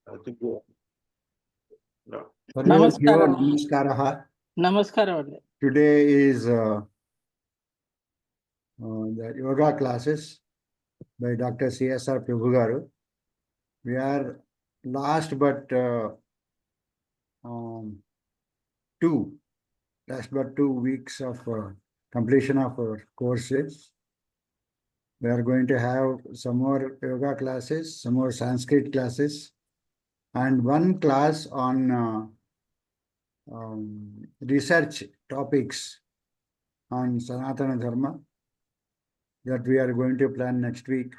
I think no. Namaskaram. Namaskaraha. Namaskaram. Today is the yoga classes by Dr. CSR Prabhu garu. We are last but two weeks of completion of our courses. We are going to have some more yoga classes, some more Sanskrit classes, and one class on research topics on Sanatana Dharma that we are going to plan next week.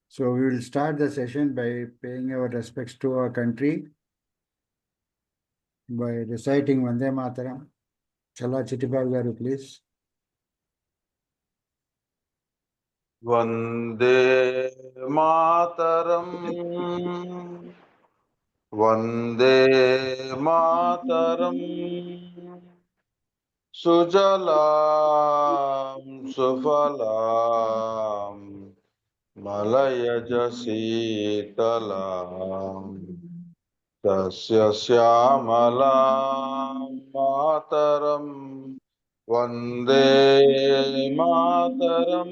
So we will start the session by paying our respects to our country by reciting Vande Mataram. Chala Chittipal garu, please. Vande Mataram. Vande Mataram. Sujalam Sufalam Malayaj Sitalam Tasya Syamalam Mataram Vande Mataram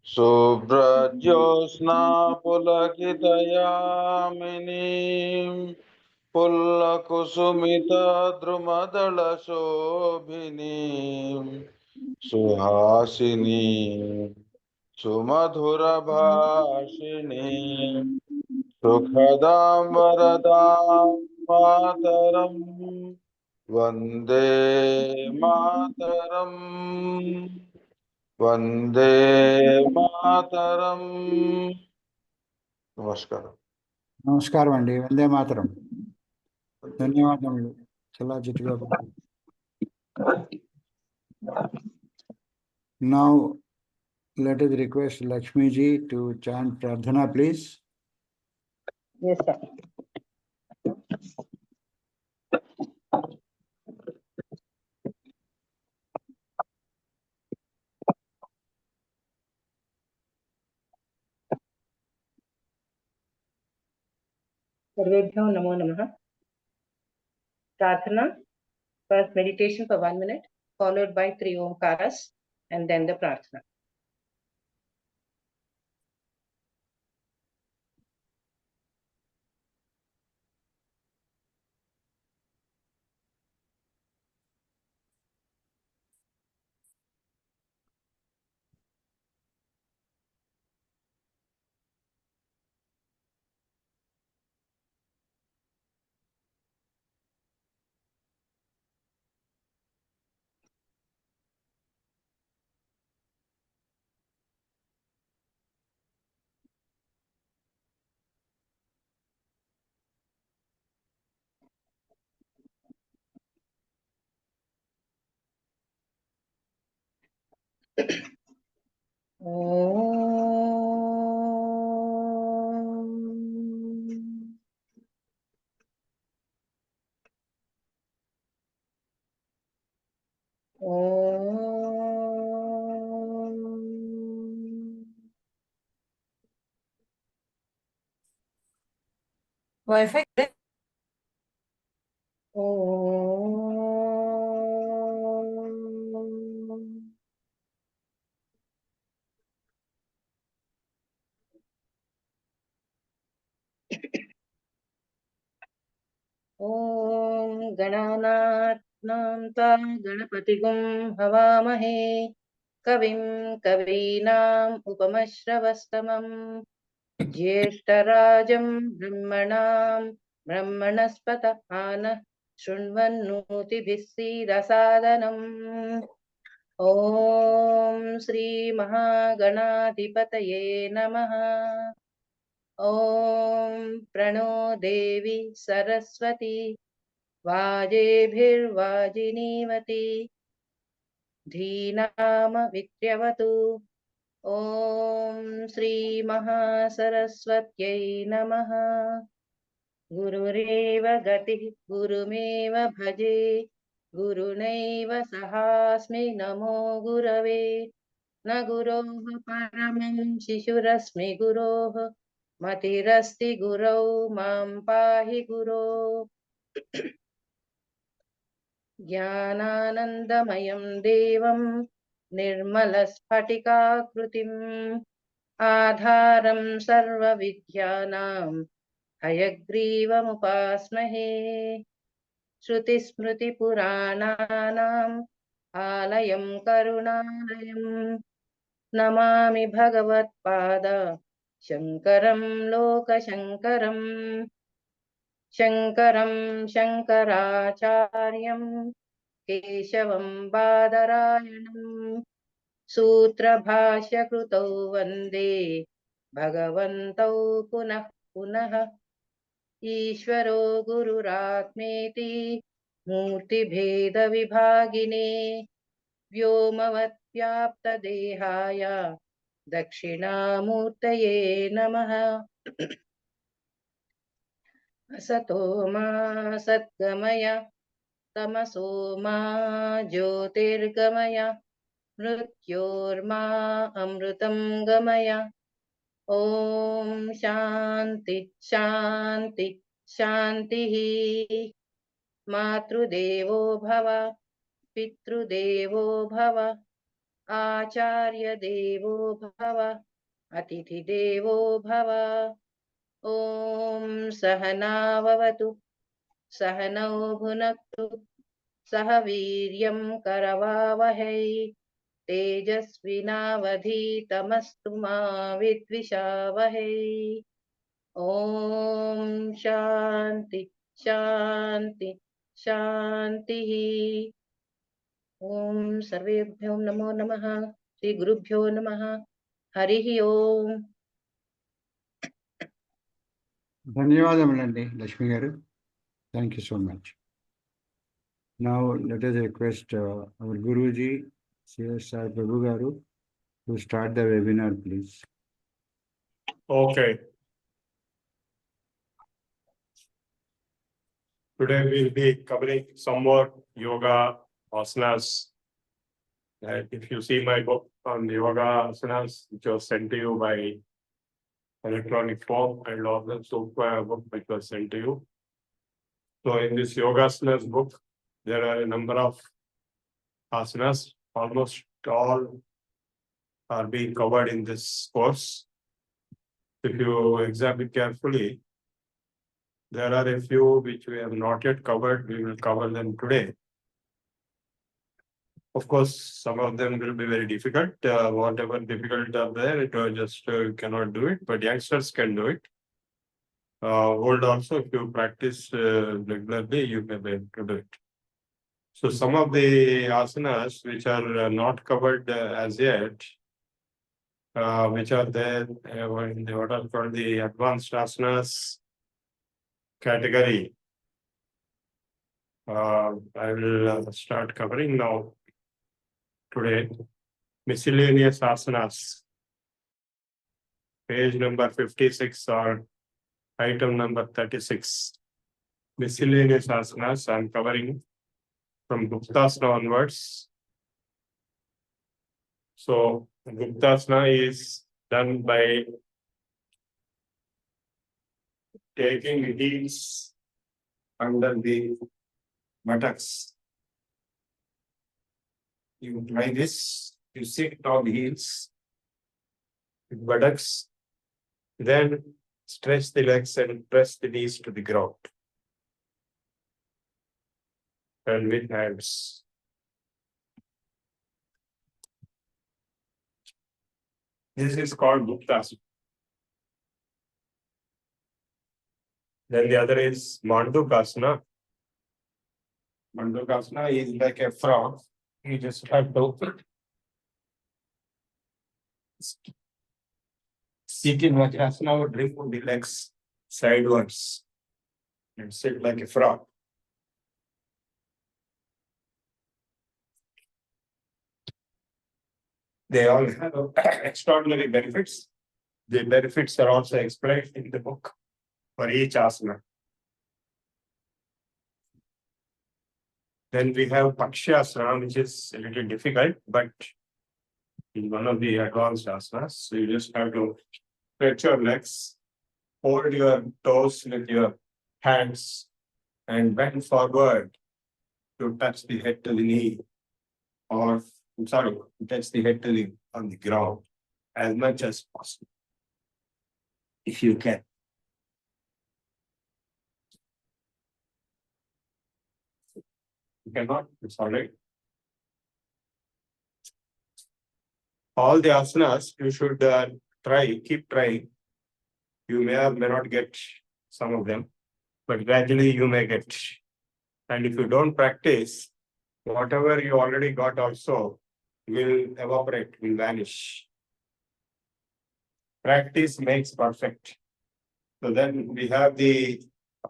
Subrajyosna Pulakitayaminim Pullakusumita Drumadala Shobhini Suhasini Sumadhura Bhashini Sukhadam Varadam Mataram Vande Mataram Vande Mataram. Namaskar. Namaskar Vande, Vande Mataram. Dhanyavadamulu. Chala Chittipal. Now, let us request Lakshmi ji to chant Pradhana, please. Yes, sir. Sarvebhyo Namo Namaha. Pradhana, first meditation for 1 minute, followed by 3 Omkaras, and then the Prarthana. Wi-Fi. Om Gananath Namta Ganapatikum Havamahe Kavim Kavinam Upamashravastamam Jyeshtarajam Brahmanam Brahmanaspata Ana Shunvannuti Dasadanam. Om Sri Mahaganadhipataye Namaha. Om Prano Devi Saraswati Vajebhirvajinivati Dhinama Vityavatu. Om Sri Mahasaraswatyai Namaha. Gurureva Gati Gurumeva Bhaje Gurunaiva Sahasmi Namo Gurave Na Guroh Paramam Shishurasmi Guroh मतिरस्ति गुरौ मां पाहि गुरो ज्ञानानन्दमयं देवं निर्मलस्फटिकाकृतिम् आधारं सर्वविद्यानां हयग्रीवमुपास्महे श्रुतिस्मृतिपुराणानाम् आलयं करुणालयम् नमामि भगवत्पाद शङ्करं लोकशङ्करम् शङ्करं शङ्कराचार्यं केशवं बादरायणम् सूत्रभाष्यकृतौ वन्दे भगवन्तौ पुनः पुनः ईश्वरो गुरुरात्मेति मूर्तिभेदविभागिने व्योमवद्व्याप्तदेहाय दक्षिणामूर्तये नमः असतो मा सद्गमय तमसो मा ज्योतिर्गमय मृत्योर्मा अमृतं गमय ॐ शान्ति शान्ति शान्तिः मातृदेवो भव पितृदेवो भव आचार्यदेवो भव अतिथिदेवो भव ॐ सहनाववतु सहनौ भुनक्तु सह वीर्यं करवावहै तेजस्विनावधीतमस्तु मा विद्विषावहै ॐ शान्ति शान्ति शान्तिः ॐ सर्वेभ्यो नमो नमः श्री गुरुभ्यो नमः हरिः ओम् ధన్యవాదములండి లక్ష్మి గారు. Thank you so much. Now let us request our Guruji, CSR Prabhu garu, to start the webinar, please. Okay. Today we'll be covering some more yoga asanas. If you see my book on yoga asanas, which was sent to you by electronic form, and also software book which was sent to you. So in this yoga asanas book, there are a number of asanas. Almost all are being covered in this course. If you examine carefully, there are a few which we have not yet covered. We will cover them today. Of course, some of them will be very difficult. Whatever difficult are there, it just cannot do it, but youngsters can do it. Old also, if you practice regularly, you may be able to do it. So some of the asanas which are not covered as yet, which are there in the what are called the advanced asanas category. I will start covering now today. Miscellaneous asanas, page number 56 or item number 36. Miscellaneous asanas I am covering from Guptasana onwards. So Guptasana is done by taking heels under the buttocks. You try this, you sit on heels with buttocks, then stretch the legs and press the knees to the ground. And with hands. This is called Guptasana. Then the other is Mandukasana. Mandukasana is like a frog. You just have to sit in Vajrasana or remove the legs sidewards and sit like a frog. They all have extraordinary benefits. The benefits are also explained in the book for each asana. Then we have Pakshyasana, which is a little difficult, but in one of the advanced asanas. So you just have to stretch your legs hold your toes with your hands and bend forward to touch the head to the knee, or I'm sorry, touch the head to the on the ground as much as possible, if you can. You cannot, it's all right. All the asanas you should keep trying. You may or may not get some of them, but gradually you may get. And if you don't practice, whatever you already got also will evaporate, will vanish. Practice makes perfect. So then we have the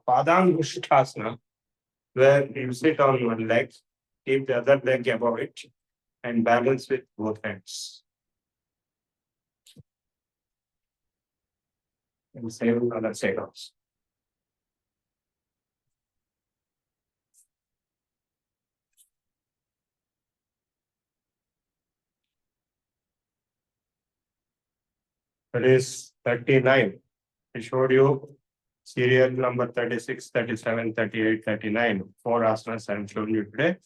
Padangushtasana, where you sit on one leg, keep the other leg above it, and balance with both hands. And same other side also. That is 39. I showed you serial number 36, 37, 38, 39. 4 asanas I am showing you today.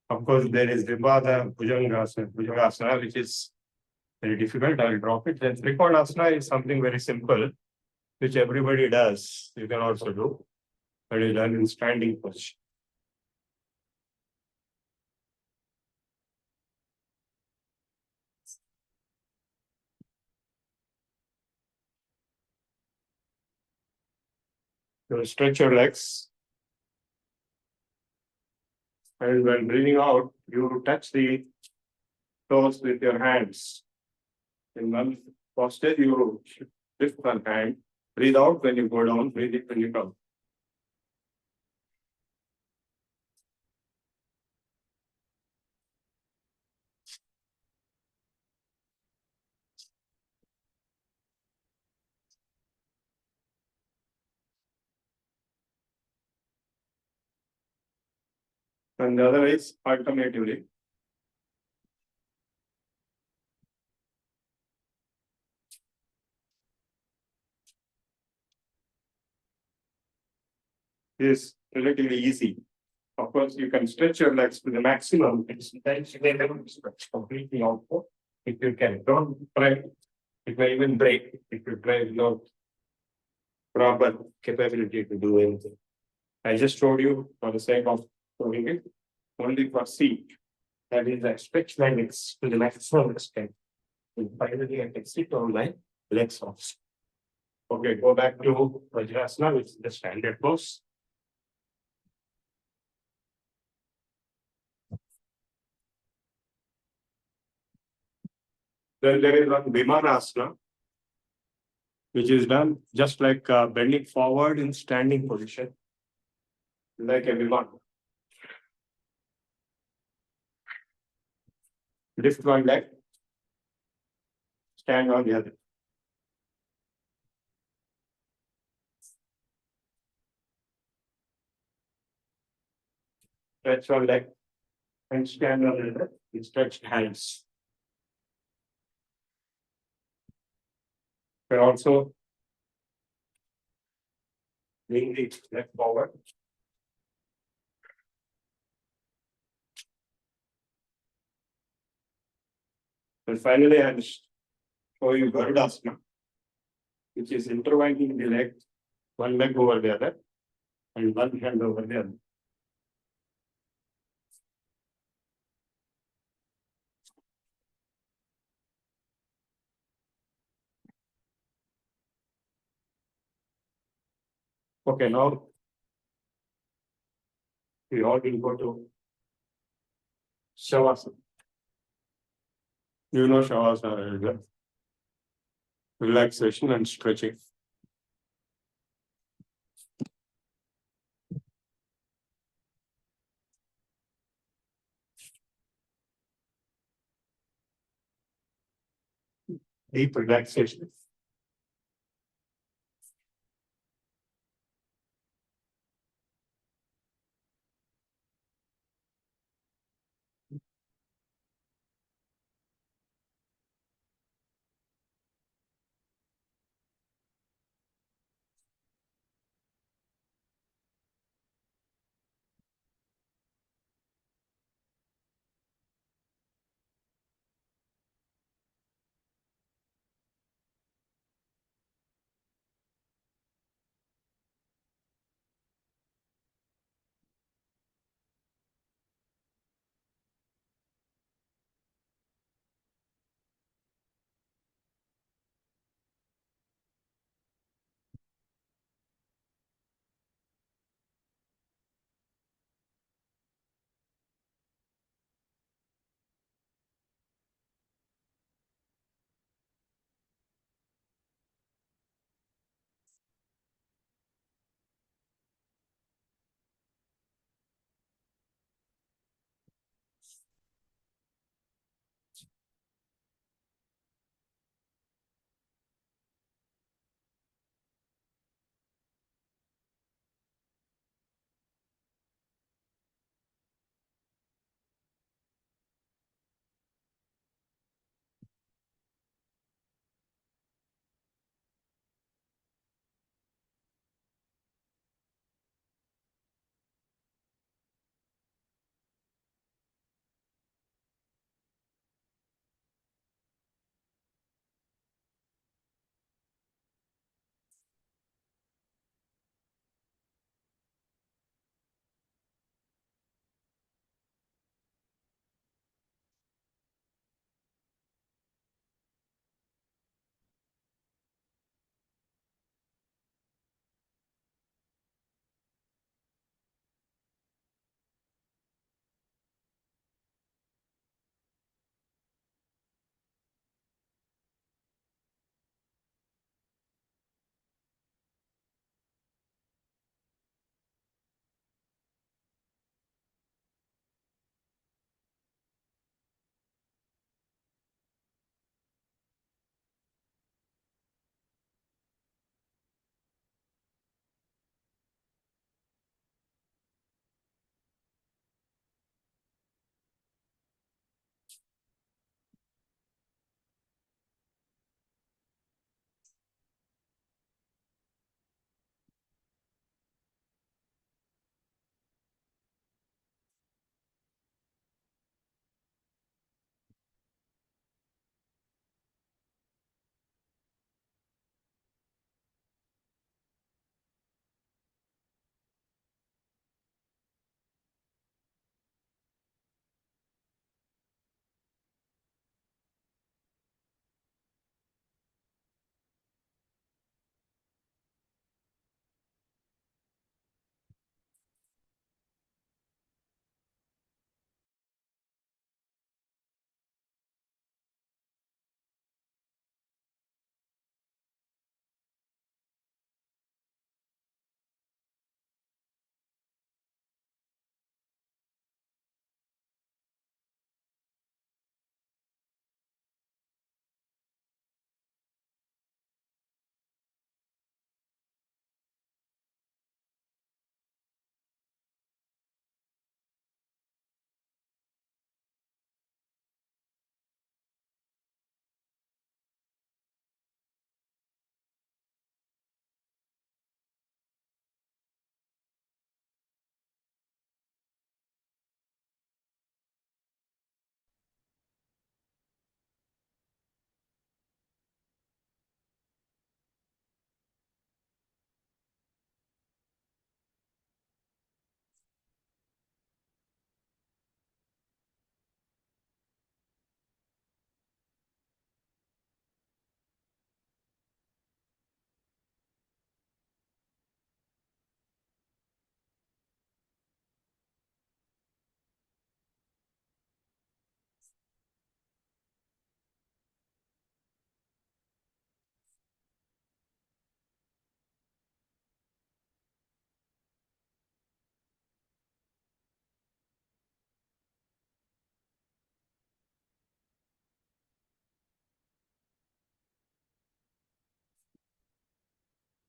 Of course, there is Vipada Bhujangasana, which is very difficult. I will drop it. Then Trikonasana is something very simple, which everybody does. You can also do, but is done in standing position. You stretch your legs, and when breathing out, you touch the toes with your hands. In one posture, you lift one hand, breathe out when you go down, breathe in when you come. And the other is alternatively. Is relatively easy. Of course, you can stretch your legs to the maximum, and sometimes you may never stretch completely out. If you can, don't try. It may even break if you try without proper capability to do anything. I just showed you for the sake of showing it, only for seat. That is, I stretch my legs to the maximum extent. And finally, I can sit on my legs also. Okay, go back to Vajrasana, which is the standard pose. Then there is one Vimanasana, which is done just like bending forward in standing position, like a Viman. Lift one leg, stand on the other. Stretch one leg and stand on the other with stretched hands. But also bring the leg forward. And finally, I'll show you Garudasana, which is intertwining the leg, one leg over the other, and one hand over the other. Okay, now we all will go to Shavasana. You know Shavasana, right? Relaxation and stretching. Deep relaxation.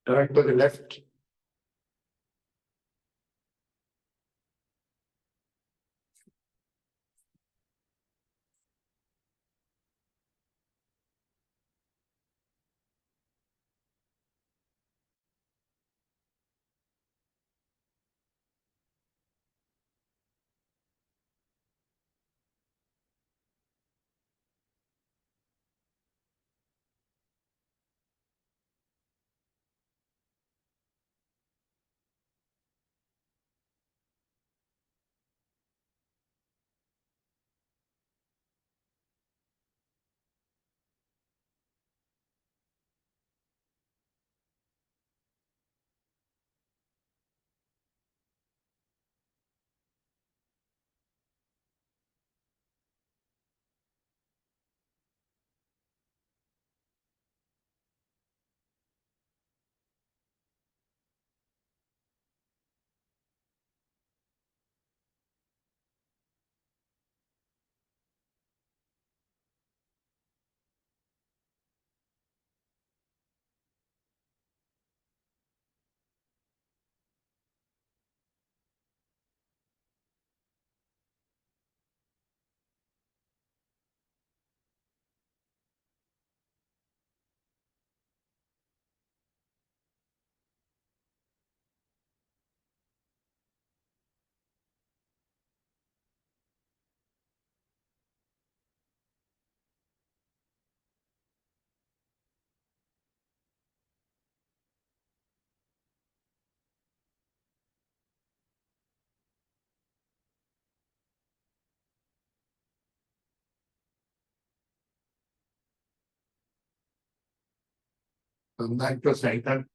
Right to the left. Come back to center.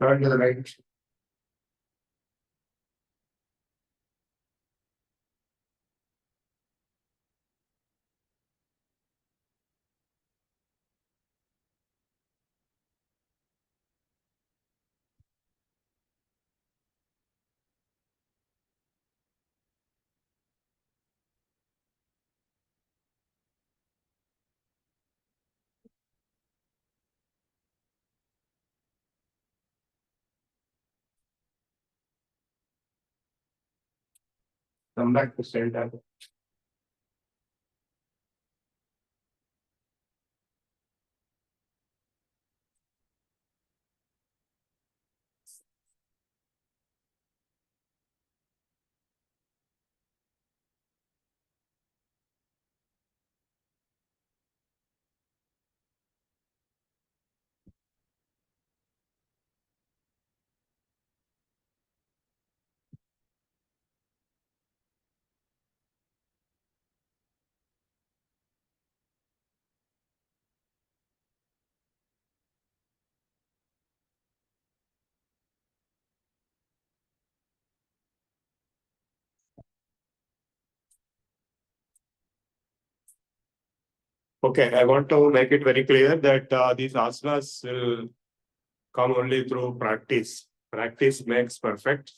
Turn to the right. Come back to center. Okay, I want to make it very clear that these asanas will come only through practice. Practice makes perfect.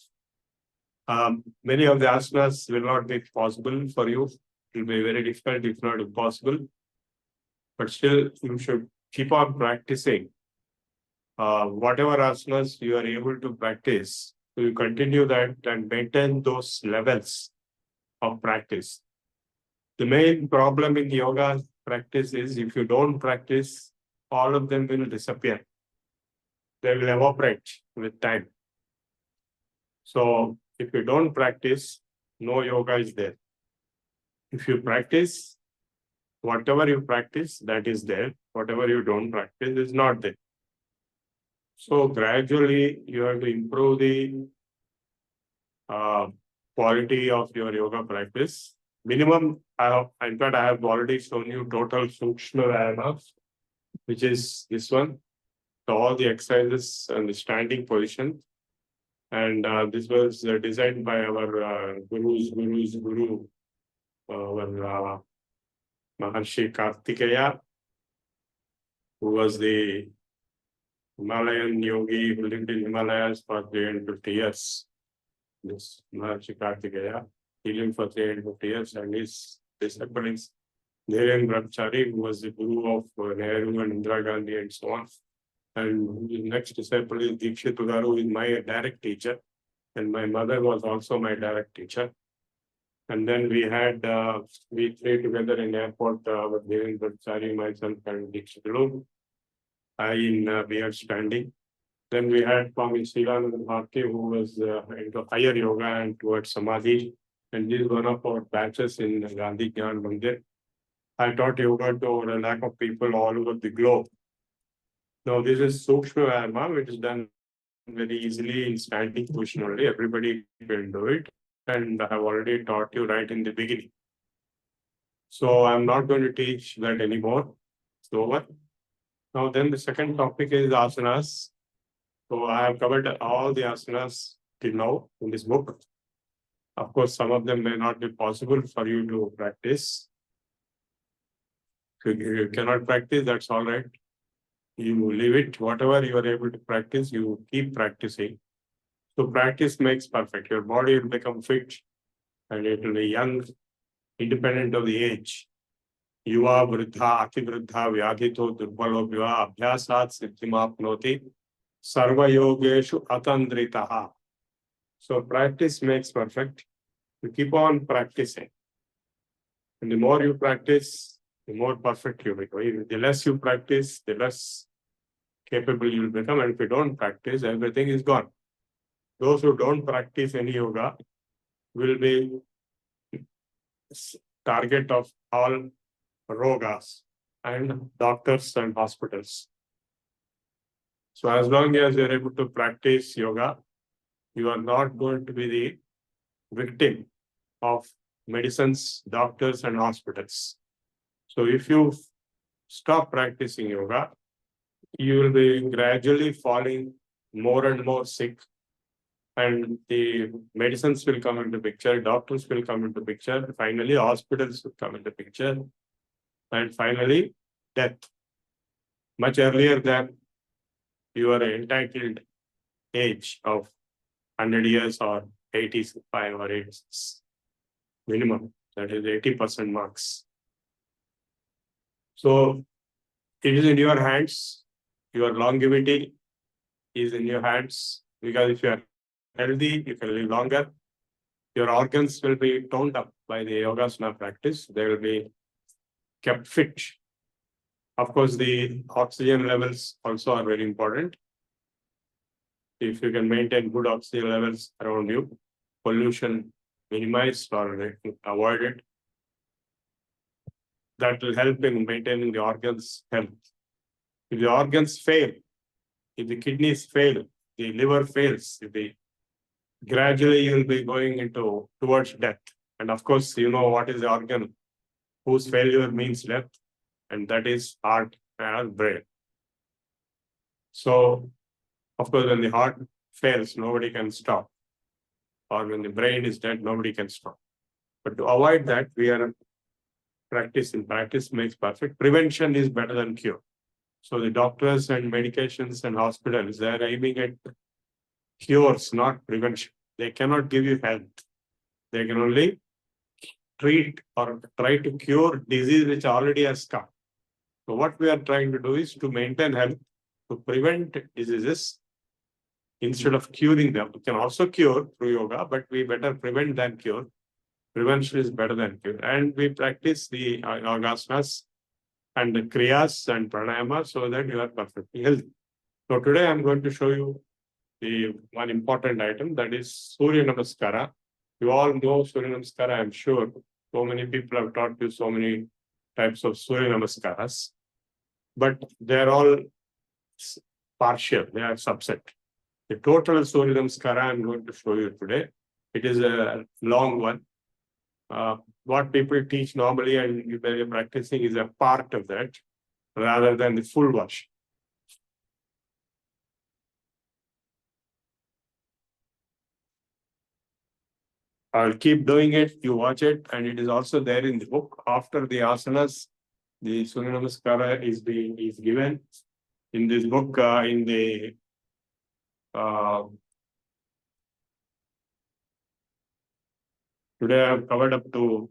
Many of the asanas will not be possible for you. It will be very difficult, if not impossible. But still, you should keep on practicing. Whatever asanas you are able to practice, you continue that and maintain those levels of practice. The main problem in yoga practice is if you don't practice, all of them will disappear. They will evaporate with time. So if you don't practice, no yoga is there. If you practice, whatever you practice, that is there. Whatever you don't practice is not there. So gradually you have to improve the quality of your yoga practice. Minimum, in fact, I have already shown you total Sukshma Vyayama, which is this one. So all the exercises and the standing position. And this was designed by our guru's guru, our Maharshi Kartikeya, who was the Himalayan yogi who lived in Himalayas for 350 years. This Maharshi Kartikeya, he lived for 350 years, and his disciple is Dhirendra Brahmachari, who was the guru of Nehru and Indira Gandhi and so on. And the next disciple is Dikshit Garu, who is my direct teacher. And my mother was also my direct teacher. And then we had, we three together in airport with Dhirendra Brahmachari, myself, and Dikshit Garu. I in beard standing. Then we had Swami Srilanand Bharti, who was into higher yoga and towards Samadhi. And this is one of our batches in Gandhi Gyan Mandir. I taught yoga to a lakh of people all over the globe. Now, this is Sukshma Vyayama, which is done very easily in standing position only. Everybody can do it. And I have already taught you right in the beginning. So I'm not going to teach that anymore. It's over. Now, then the second topic is asanas. So I have covered all the asanas till now in this book. Of course, some of them may not be possible for you to practice. If you cannot practice, that's all right. You leave it. Whatever you are able to practice, you keep practicing. So practice makes perfect. Your body will become fit and it will be young, independent of the age. Yuva vruddha, ati vruddha, vyadhito, durbalo viva, abhyasat siddhimapnoti, sarva yogeshu atandritaha. So practice makes perfect. You keep on practicing. And the more you practice, the more perfect you become. The less you practice, the less capable you will become. And if you don't practice, everything is gone. Those who don't practice any yoga will be target of all rogas and doctors and hospitals. So as long as you're able to practice yoga, you are not going to be the victim of medicines, doctors, and hospitals. So if you stop practicing yoga, you will be gradually falling more and more sick, and the medicines will come into picture, doctors will come into picture, finally hospitals will come into picture, and finally death, much earlier than your entitled age of 100 years or 85 or 86 minimum, that is 80% marks. So it is in your hands. Your longevity is in your hands, because if you are healthy, you can live longer. Your organs will be toned up by the yogasana practice. They will be kept fit. Of course, the oxygen levels also are very important. If you can maintain good oxygen levels around you, pollution minimized or avoided, that will help in maintaining the organs' health. If the organs fail, if the kidneys fail, the liver fails, gradually you will be going towards death. And of course, you know what is the organ whose failure means death, and that is heart and brain. So, of course, when the heart fails, nobody can stop. Or when the brain is dead, nobody can stop. But to avoid that, we are practice makes perfect. Prevention is better than cure. So the doctors and medications and hospitals, they are aiming at cures, not prevention. They cannot give you health. They can only treat or try to cure disease which already has come. So what we are trying to do is to maintain health, to prevent diseases instead of curing them. We can also cure through yoga, but we better prevent than cure. Prevention is better than cure. And we practice the yogasanas and the kriyas and pranayama so that you are perfectly healthy. So today I'm going to show you the one important item, that is Surya Namaskara. You all know Surya Namaskara, I'm sure. So many people have taught you so many types of Surya Namaskaras, but they're all partial, they are subset. The total Surya Namaskara I'm going to show you today. It is a long one. What people teach normally and when you're practicing is a part of that rather than the full version. I'll keep doing it, you watch it, and it is also there in the book. After the asanas, the Surya Namaskara is given in this book, today I've covered up to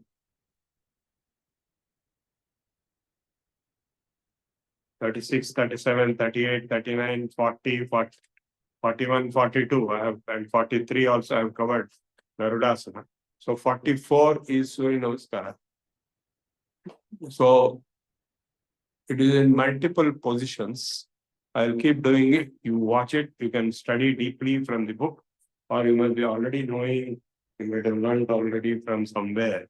36, 37, 38, 39, 40, 41, 42. I have, and 43 also I have covered Garudasana. So 44 is Surya Namaskara. So it is in multiple positions. I'll keep doing it. You watch it. You can study deeply from the book, or you must be already knowing. You might have learned already from somewhere.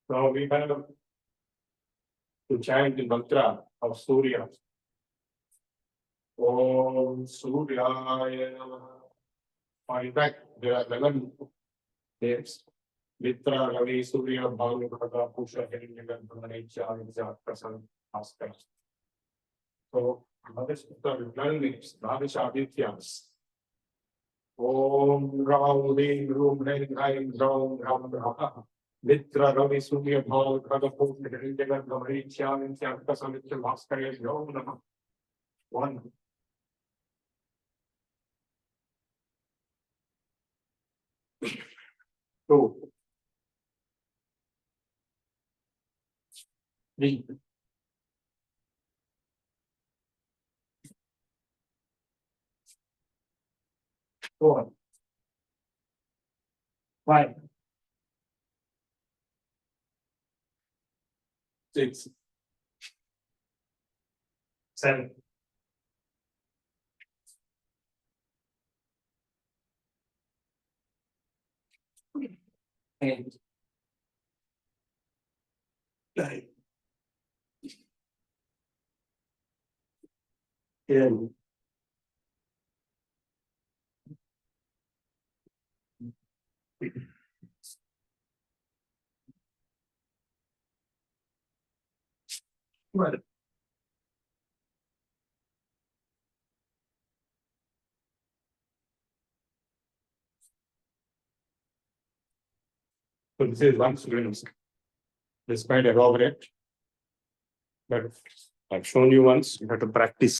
So we have to chant the mantra of Surya. Om Suryaya Namah. In fact, there are 11 names. Mitra, Ravi, Surya, Bhalu, Bhaga, Pusha, Hirinyagan, Brahmanecha, Vijay, Prasan, Bhaskar. So, Bhavish, the 12 names, Bhavish Adityas. Om Ram, Rim, Rum, Ren, Ram, Ram, Ram, Ram. Mitra, Ravi, Surya, Bhalu, Bhaga, Pusha, Hirinyagan, Brahmanecha, Vijay, Prasan, Bhaskar, Yom Namah. 1. 2. 3. 4. 5. 6. 7. 8. 9. 10. 12. So this is one student. Despite elaborate, but I've shown you once, you have to practice.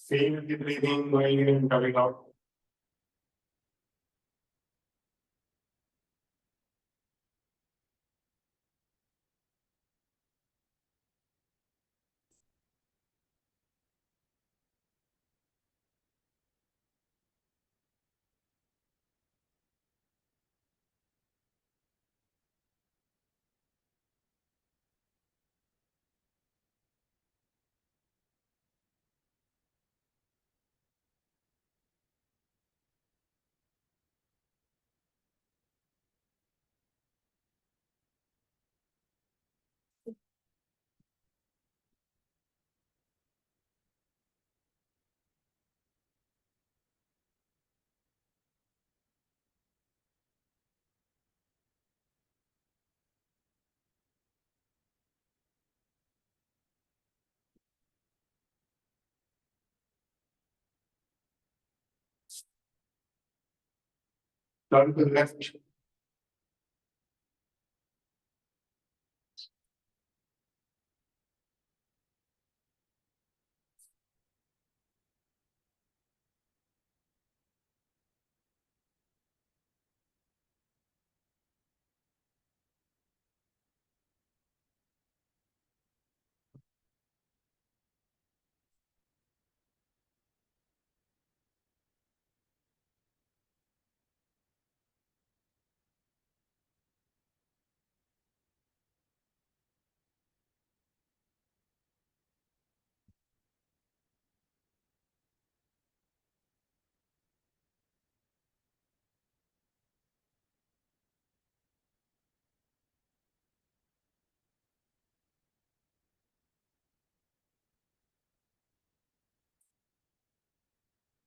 Feel the breathing going in and coming out. Turn to the left.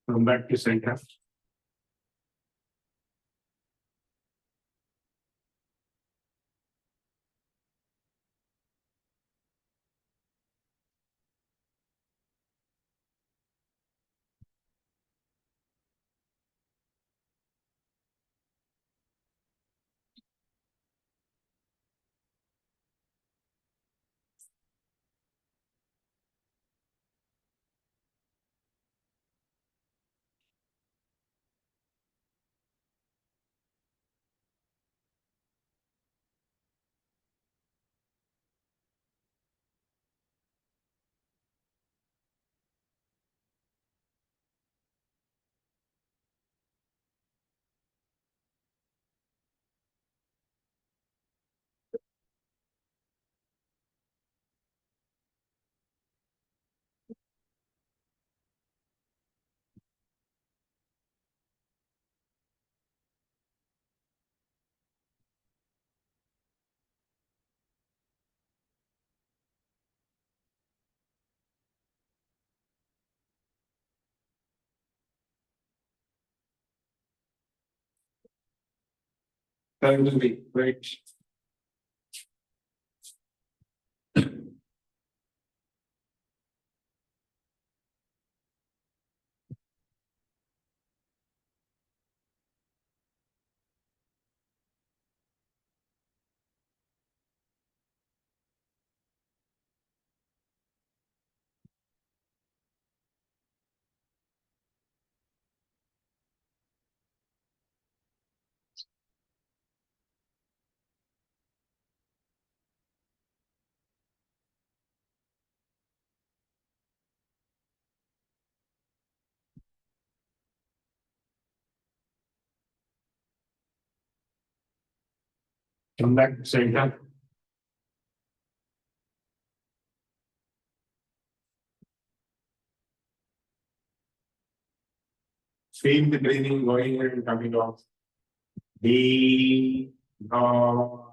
Come back to center. Turn to the right. Come back to center. Feel the breathing going in and coming out. Deep breath.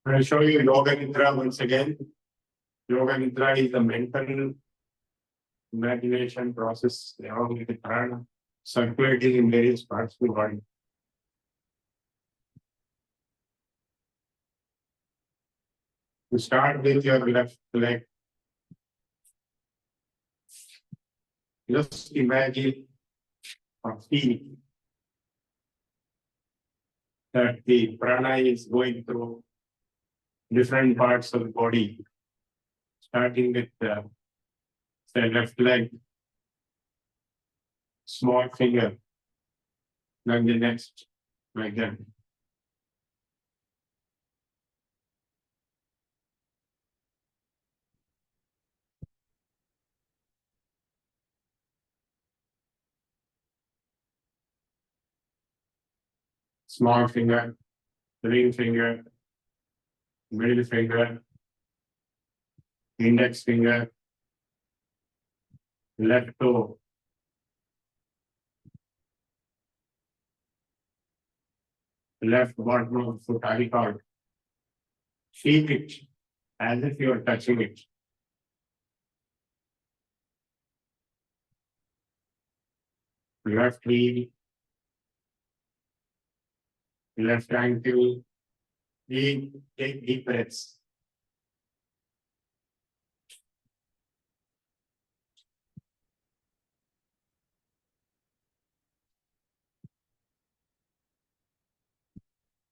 I'll show you Yoga Nidra once again. Yoga Nidra is the mental imagination process along with the prana circulating in various parts of the body. You start with your left leg. Just imagine or feel that the prana is going through different parts of the body, starting with the left leg, small finger, then the next, like that. Small finger, ring finger, middle finger, index finger, left toe, left bottom of the foot, ankle. Feel it as if you are touching it. Left heel, left ankle. Take deep breaths.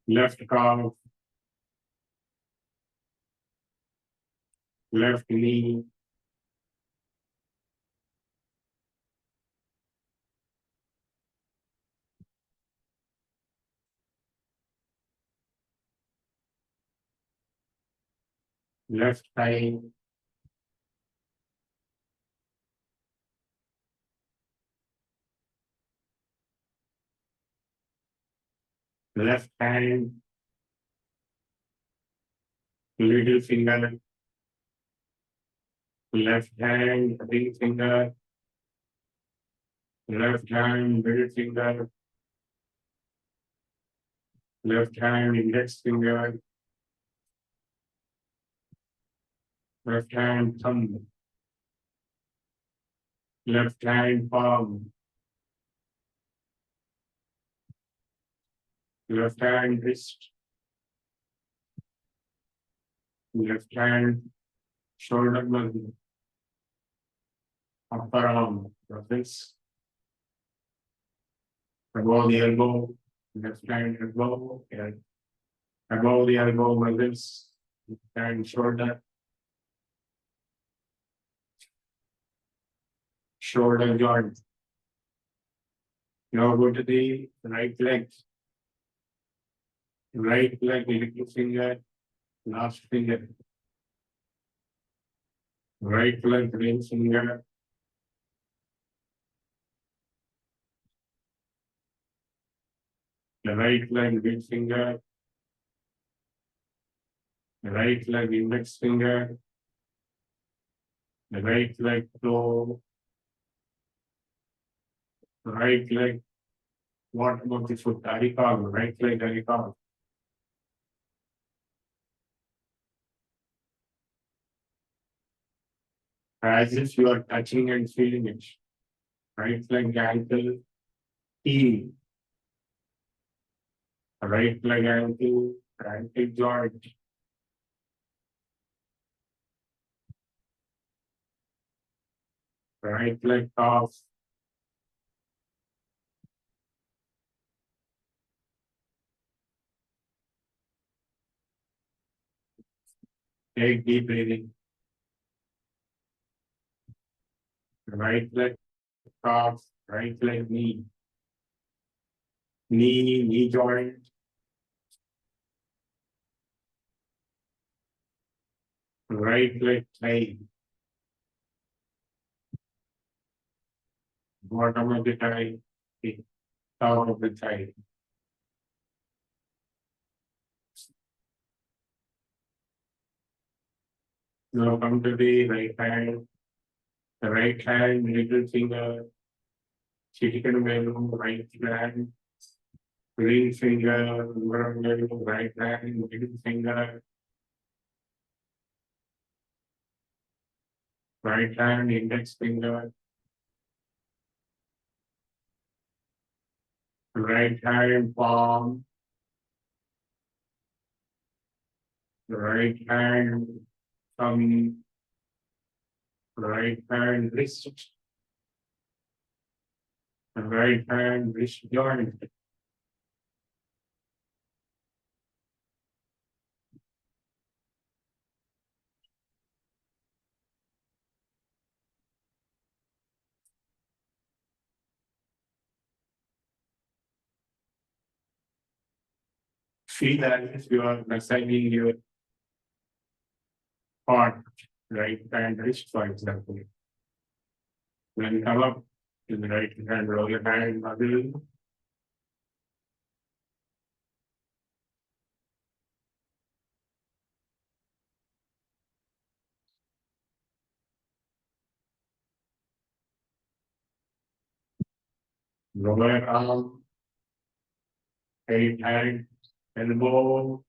Left calf, left knee, left thigh, left hand, little finger, left hand, ring finger, left hand, middle finger, left hand, index finger, left hand, thumb, left hand, palm, left hand, wrist, left hand, shoulder muscle, upper arm, this, above the elbow, left hand elbow, and above the elbow muscles, left hand shoulder, shoulder joint. Now go to the right leg. Right leg, little finger, last finger. Right leg, ring finger. The right leg, big finger. The right leg, index finger. The right leg, toe. The right leg, bottom of the foot, arikal, right leg, arikal. As if you are touching and feeling it. Right leg, ankle, heel. Right leg, ankle joint. Right leg, calf. Take deep breathing. Right leg, calf, right leg, knee. Knee joint. Right leg, thigh. Bottom of the thigh, top of the thigh. Now come to the right hand. The right hand, middle finger, chicken menu, right hand, ring finger, right hand, middle finger, Right hand, index finger. Right hand palm. Right hand thumb. Right hand wrist. Right hand wrist joint. Feel as if you are massaging your part, right hand wrist, for example. When you come up to the right hand, roll your hand, muzzle. Lower arm, right hand, elbow.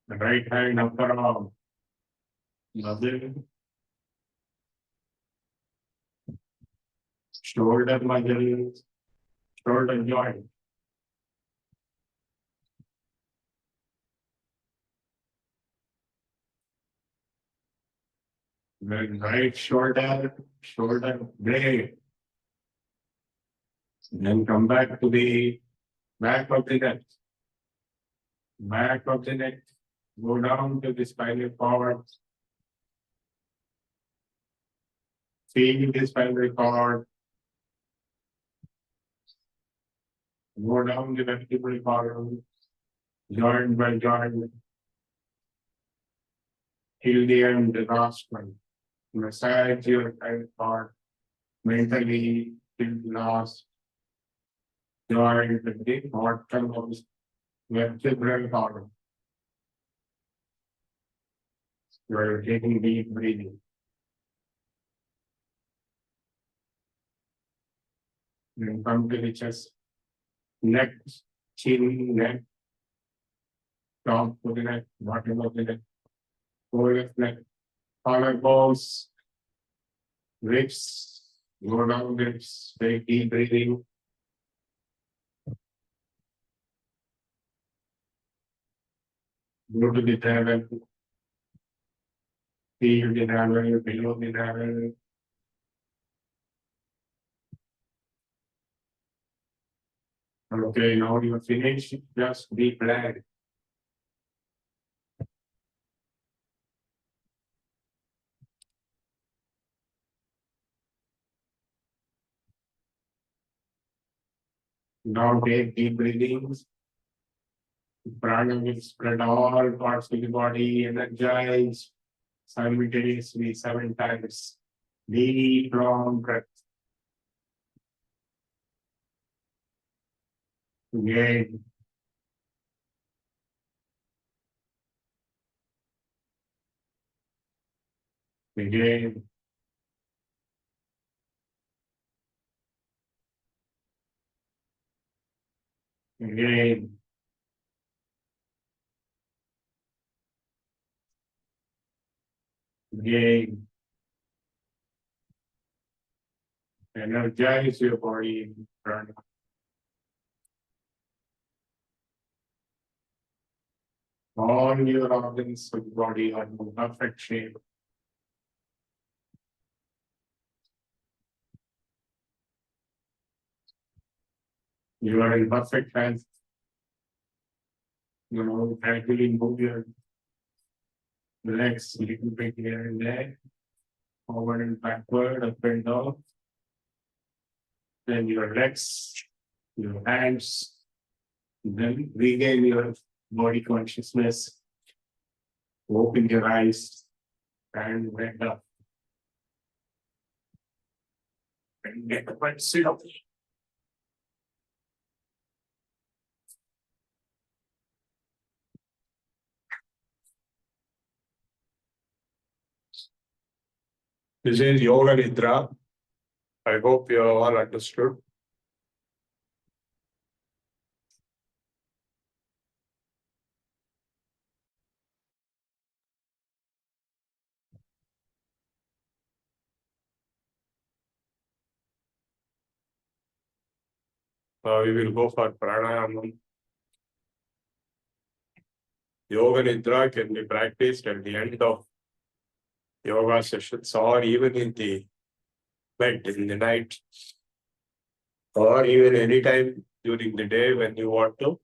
The right hand upper arm, muzzle. Shoulder muscle, shoulder joint. Then right shoulder, shoulder blade. Then come back to the back of the neck. Back of the neck. Go down to the spinal cord. Feel the spinal cord. Go down the vertebral column. Joint by joint. Till the end, the last one. Massage your spinal cord mentally till the last joint at the bottom of the vertebral column. You are taking deep breathing. Then come to the chest, neck, chin, neck, top of the neck, bottom of the neck, whole of neck, collarbones, ribs, go down ribs, take deep breathing. Go to the travel, feel the travel, below the travel. Okay, now you finish, just be blank. Now take deep breathings. Prana will spread all parts of the body, energize simultaneously 7 times. Deep, long breath. Again. Again. Again. Again. Energize your body. Prana. All your organs of the body are in perfect shape. You are in perfect health. Gradually move your legs a little bit here and there, forward and backward, up and down. Then your legs, your hands, then regain your body consciousness. Open your eyes and wake up. And get up and sit up. This is Yoga Nidra. I hope you all understood. Now we will go for pranayama. Yoga Nidra can be practiced at the end of yoga sessions or even in the bed in the night, or even anytime during the day when you want to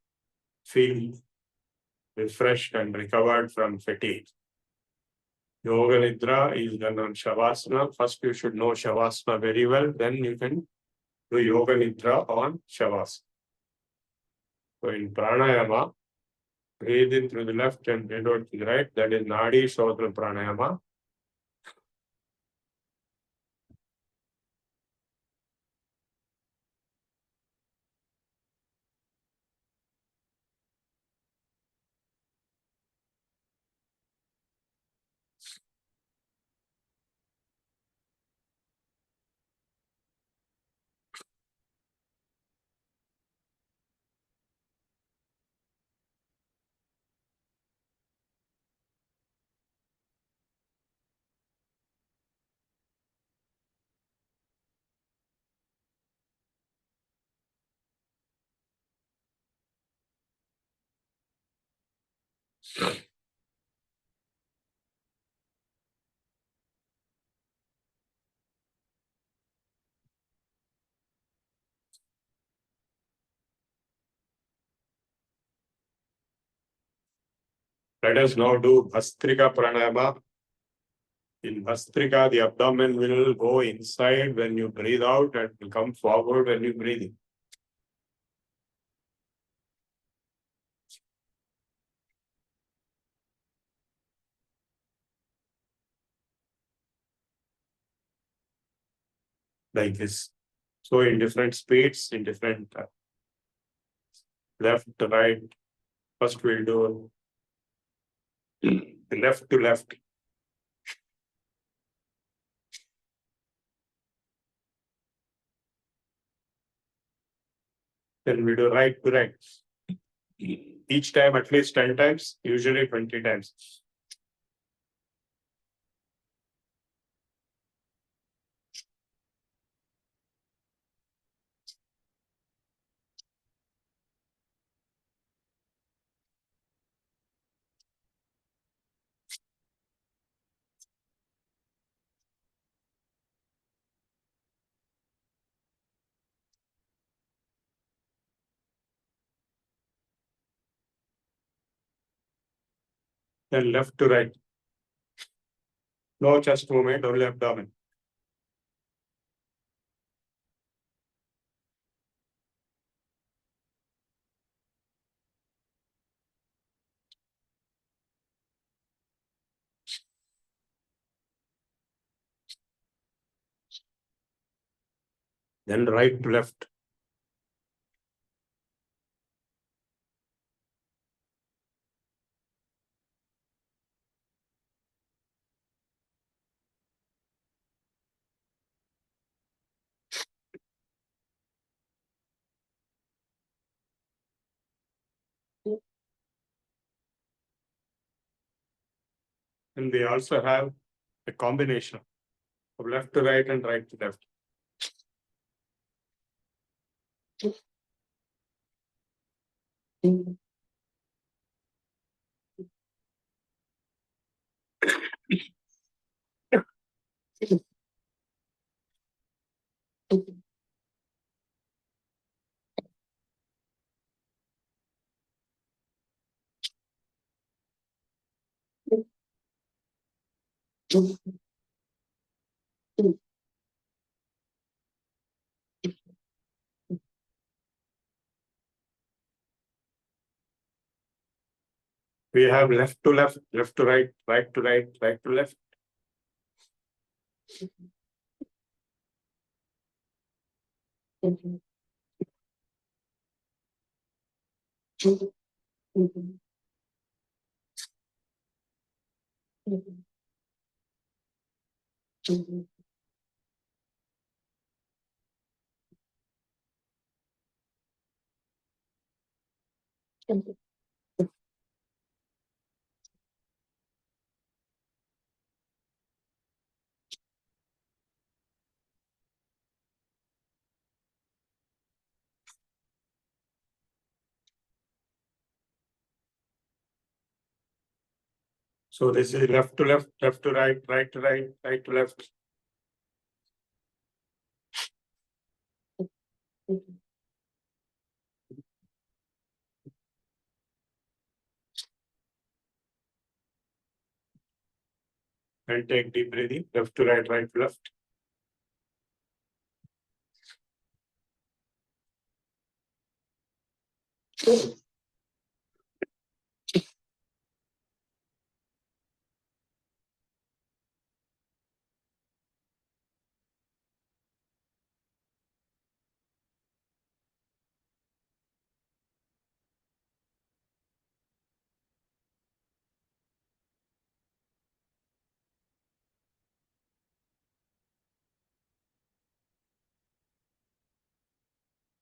feel refreshed and recovered from fatigue. Yoga Nidra is done on Shavasana. First, you should know Shavasana very well, then you can do Yoga Nidra on Shavasana. So in Pranayama, breathe in through the left and breathe out to the right. That is Nadi Shodra Pranayama. Let us now do Bhastrika Pranayama. In Bhastrika, the abdomen will go inside when you breathe out and will come forward when you breathe in. Like this. So in different speeds, in different left to right. First we'll do left to left. Then we do right to right. Each time at least 10 times, usually 20 times. Then left to right. No chest movement, only abdomen. Then right to left. And we also have a combination of left to right and right to left. We have left to left, left to right, right to right, right to left. So this is left to left, left to right, right to right, right to left. And take deep breathing, left to right, right to left.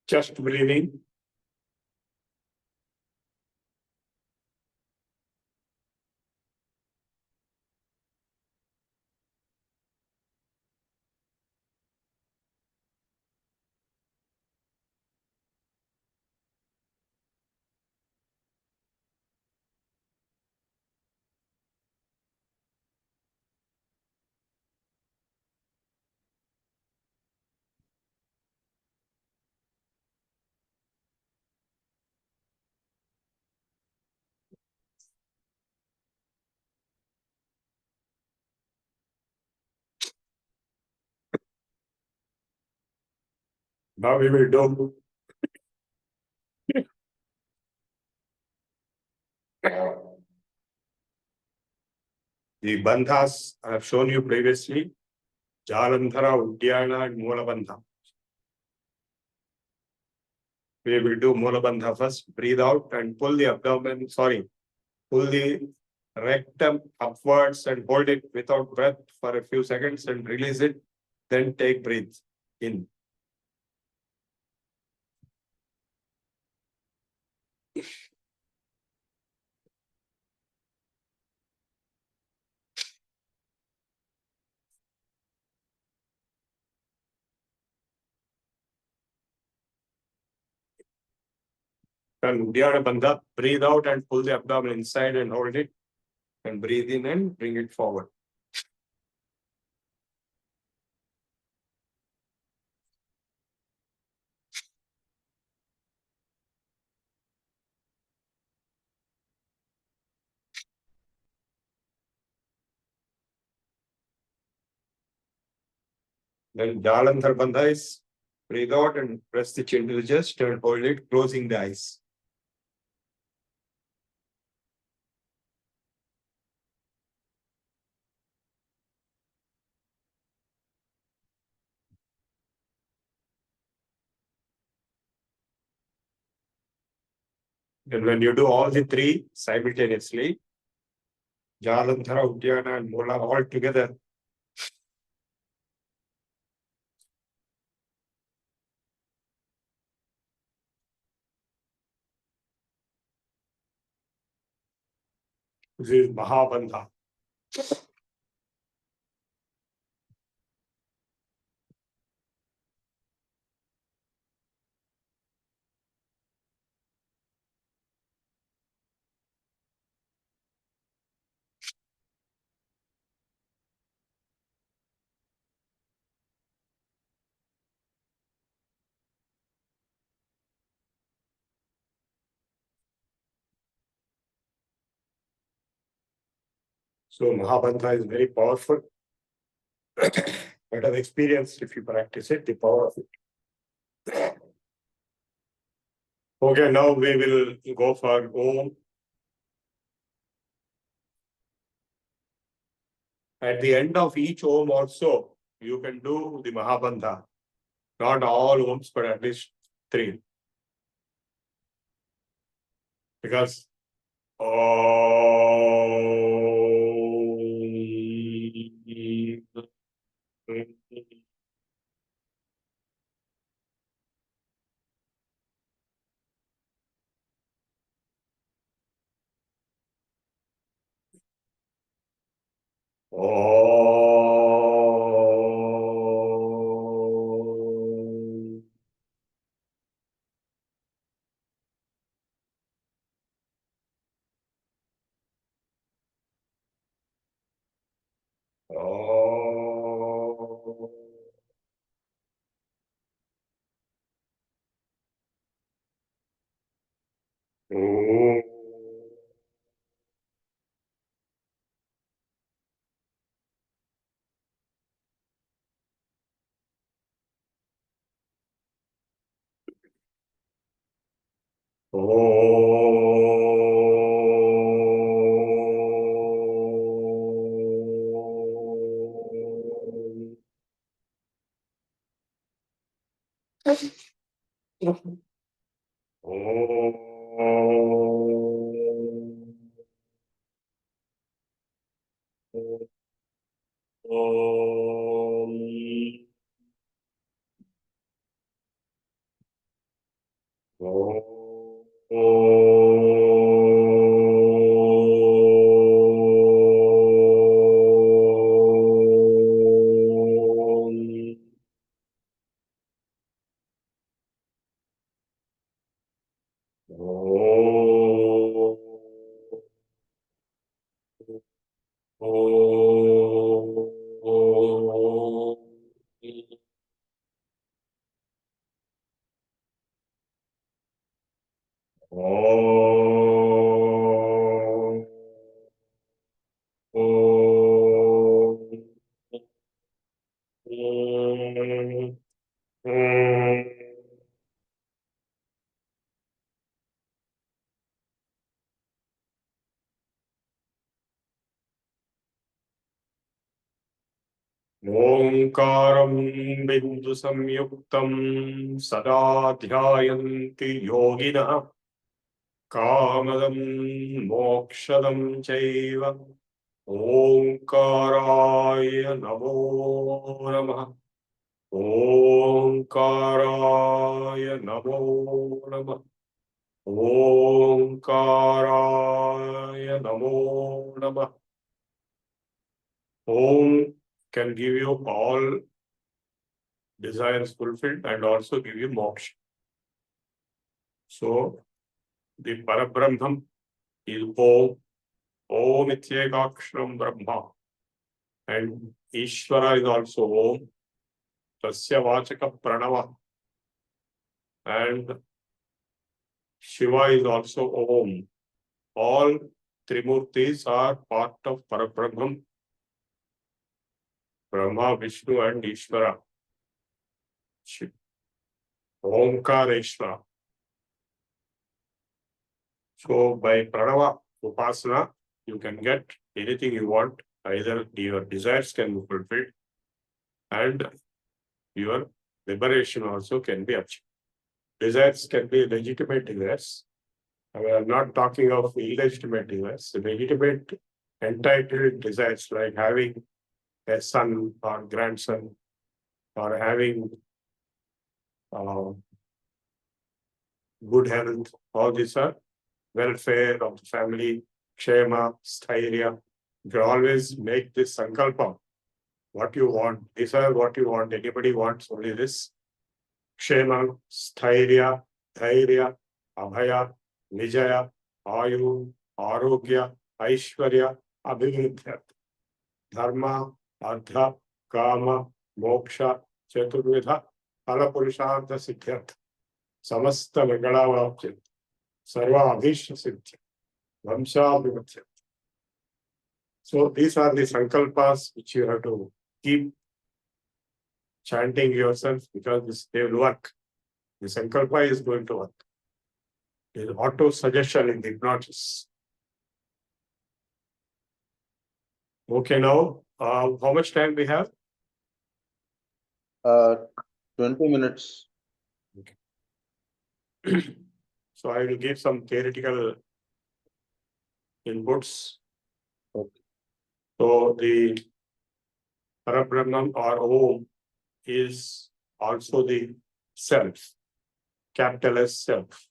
Just breathing. Now we will do the bandhas I have shown you previously. Jalandhara, Uddiyana, and Mulabandha. We will do Mulabandha first. Breathe out and pull the abdomen, pull the rectum upwards and hold it without breath for a few seconds and release it. Then take breathe in. And Uddiyana Bandha, breathe out and pull the abdomen inside and hold it. And breathe in and bring it forward. Then Jalandhar Bandha is breathe out and press the chin to the chest and hold it, closing the eyes. And when you do all the three simultaneously, Jalandhara, Uddiyana, and Mula all together, this is Mahabandha. So Mahabandha is very powerful. But I've experienced if you practice it, the power of it. Okay, now we will go for Om. At the end of each Om also, you can do the Mahabandha. Not all Oms, but at least 3. Because Om. Om. ओंकारं बिंदु संयुक्तं सदा ध्यायन्ति योगिनः कामदं मोक्षदं चैव ओंकाराय नमो नमः ओंकाराय नमो नमः ओंकाराय नमो नमः. Om can give you all desires fulfilled and also give you moksha. So the Parabrahman is Om. Om Ityekaksharam Brahma. And Ishvara is also Om. Tasya Vachaka Pranava. And Shiva is also Om. All Trimurtis are part of Parabrahman. Brahma, Vishnu and Ishvara. Omkareshvara. So by Pranava Upasana, you can get anything you want. Either your desires can be fulfilled and your liberation also can be achieved. Desires can be legitimate desires. We are not talking of illegitimate desires. Legitimate entitled desires like having a son or grandson or having good health. All these are welfare of the family, kshema, sthairya. You can always make this sankalpa. What you want, these are what you want. Anybody wants only this. Kshema, sthairya, dhairya, abhaya, nijaya, ayu, arogya, aishwarya, abhivrudhyat, dharma, artha, kama, moksha, chaturvidha, phalapurushartha siddhyat, samasta mangalavaptyat, sarva abhishya siddhyat, vamshabhivathyat. So these are the sankalpas which you have to keep chanting yourself because they will work. The sankalpa is going to work. There is auto suggestion in the hypnosis. Okay, now how much time we have? 20 minutes. Okay. So I will give some theoretical inputs. Okay. So the Parabrahman or Om is also the self, capital S self.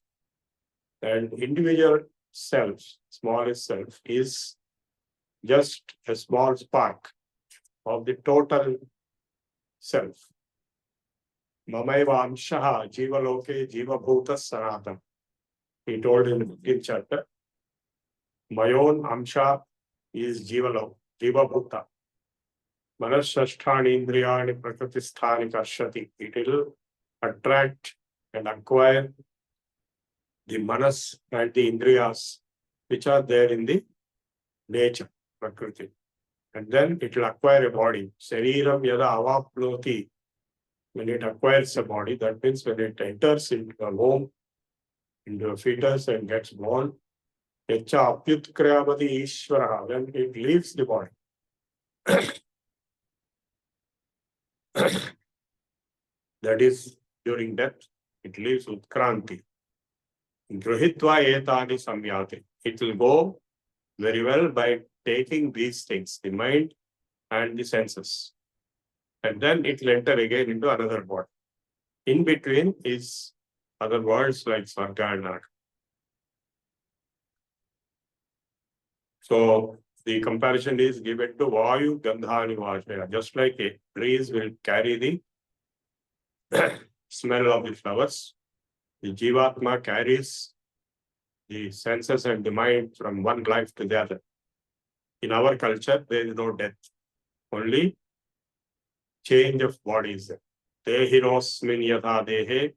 And individual self, smallest self, is just a small spark of the total self. Mamaiva amshaha jiva loke jiva bhuta sanatan. He told in the 15th chapter. My own amsha is jiva loke, jiva bhuta. Manashasthani Indriyani Prakritisthani Karshati. It will attract and acquire the manas and the indriyas which are there in the nature, Prakriti. And then it will acquire a body. Shariram yada avapnoti. When it acquires a body, that means when it enters into a womb, into a fetus and gets born, Yacha apyutkriyamati ishvara, when it leaves the body. That is during death, it leaves utkranti. Grihitva etani samyati. It will go very well by taking these things, the mind and the senses. And then it will enter again into another body. In between is other worlds like Svarga and Naraka. So the comparison is given to Vayu Gandhani Vashaya. Just like a breeze will carry the smell of the flowers, the Jivatma carries the senses and the mind from one life to the other. In our culture, there is no death, only change of bodies. Dehinosmin yatha dehe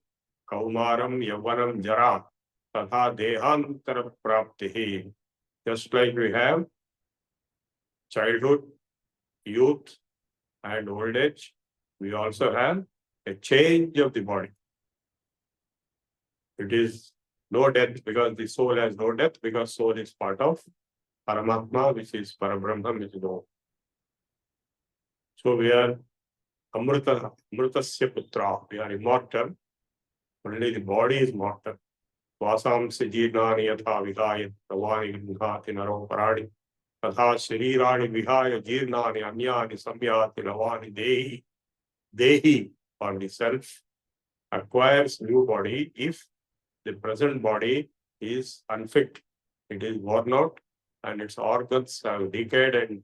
kaumaram yavanam jara tatha dehantara praptihi. Just like we have childhood, youth, and old age, we also have a change of the body. It is no death because the soul has no death, because soul is part of Paramatma, which is Parabrahma, which is all. So we are Amritasya Putra, we are immortal, only the body is mortal. Vasamsi jirnani yatha vihaya tavani vihati naro parani tatha sharirani vihaya jirnani anyani samyati lavani dehi. Dehi, or the self, acquires new body if the present body is unfit. It is worn out and its organs have decayed and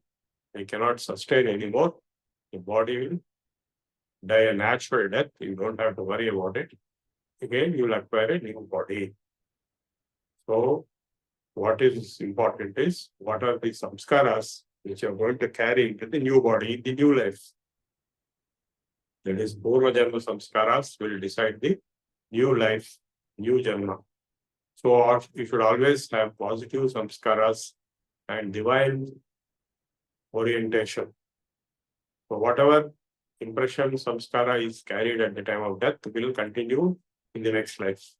they cannot sustain anymore. The body will die a natural death. You don't have to worry about it. Again, you will acquire a new body. So, what is important is what are the samskaras which you are going to carry into the new body, in the new life. That is, Purva Janma samskaras will decide the new life, new Janma. So, you should always have positive samskaras and divine orientation. So, whatever impression samskara is carried at the time of death will continue in the next life.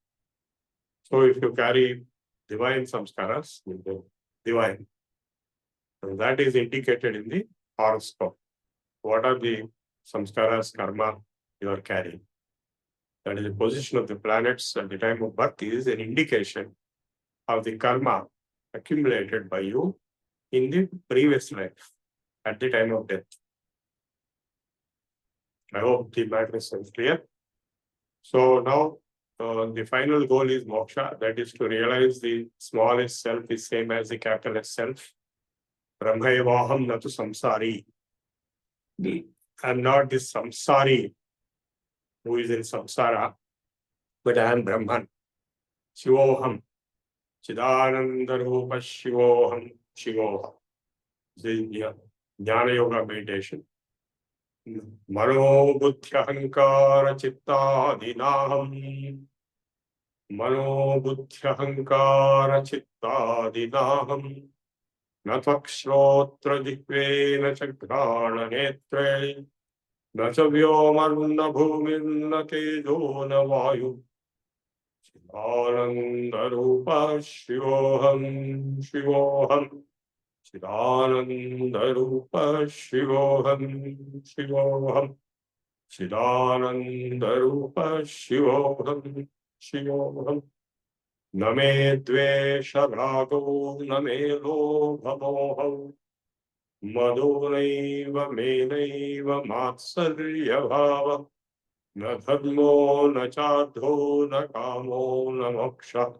So, if you carry divine samskaras, you will be divine. And that is indicated in the horoscope. What are the samskaras, karma you are carrying? That is the position of the planets at the time of birth is an indication of the karma accumulated by you in the previous life at the time of death. I hope the matter is clear. So now the final goal is moksha, that is to realize the smallest self is same as the capital S self. Brahmayavaham natu samsari. I am not this samsari who is in samsara, but I am Brahman. Shivoham. Chidananda Rupa Shivoham Shivoham. This is Jnana Yoga meditation. Mano Buddhya Hankara Chittadinaham. Mano Buddhya Hankara Chittadinaham. Natvakshrotra Jikvena Chakrana Netre. Nachavyomarna Bhumirna Tejona Vayu. Chidananda Rupa Shivoham Shivoham. Chidananda Rupa Shivoham Shivoham. Chidananda Rupa Shivoham Shivoham. Name Dvesha Rago Name Lobha Moha. Madhunaiva Menaiva Matsarya Bhava. Na Dharmo Na Chadho Na Kamo Na Moksha.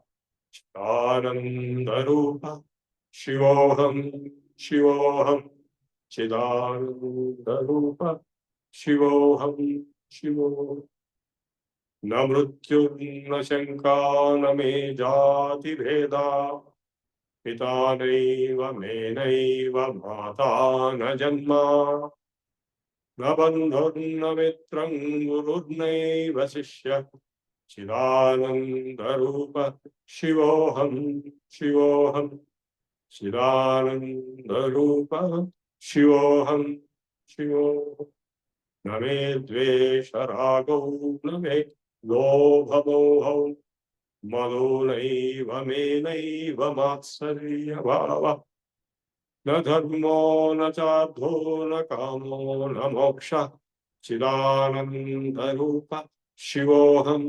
Chidananda Rupa Shivoham Shivoham. Chidananda Rupa Shivoham Shivoham. Na mrityur na shanka na me jati bheda. Pita naiva me naiva mata na janma. न बन्धुर्न मित्रं गुरुर्नैव शिष्यः चिदानन्दरूप शिवोऽहं शिवोऽहं चिदानन्दरूप शिवोऽहं शिवोऽहम् न मे द्वेषरागौ न मे लोभमोहौ मदो नैव मे नैव मात्सर्यभावः न धर्मो न चार्थो न कामो न मोक्षः चिदानन्दरूप शिवोऽहं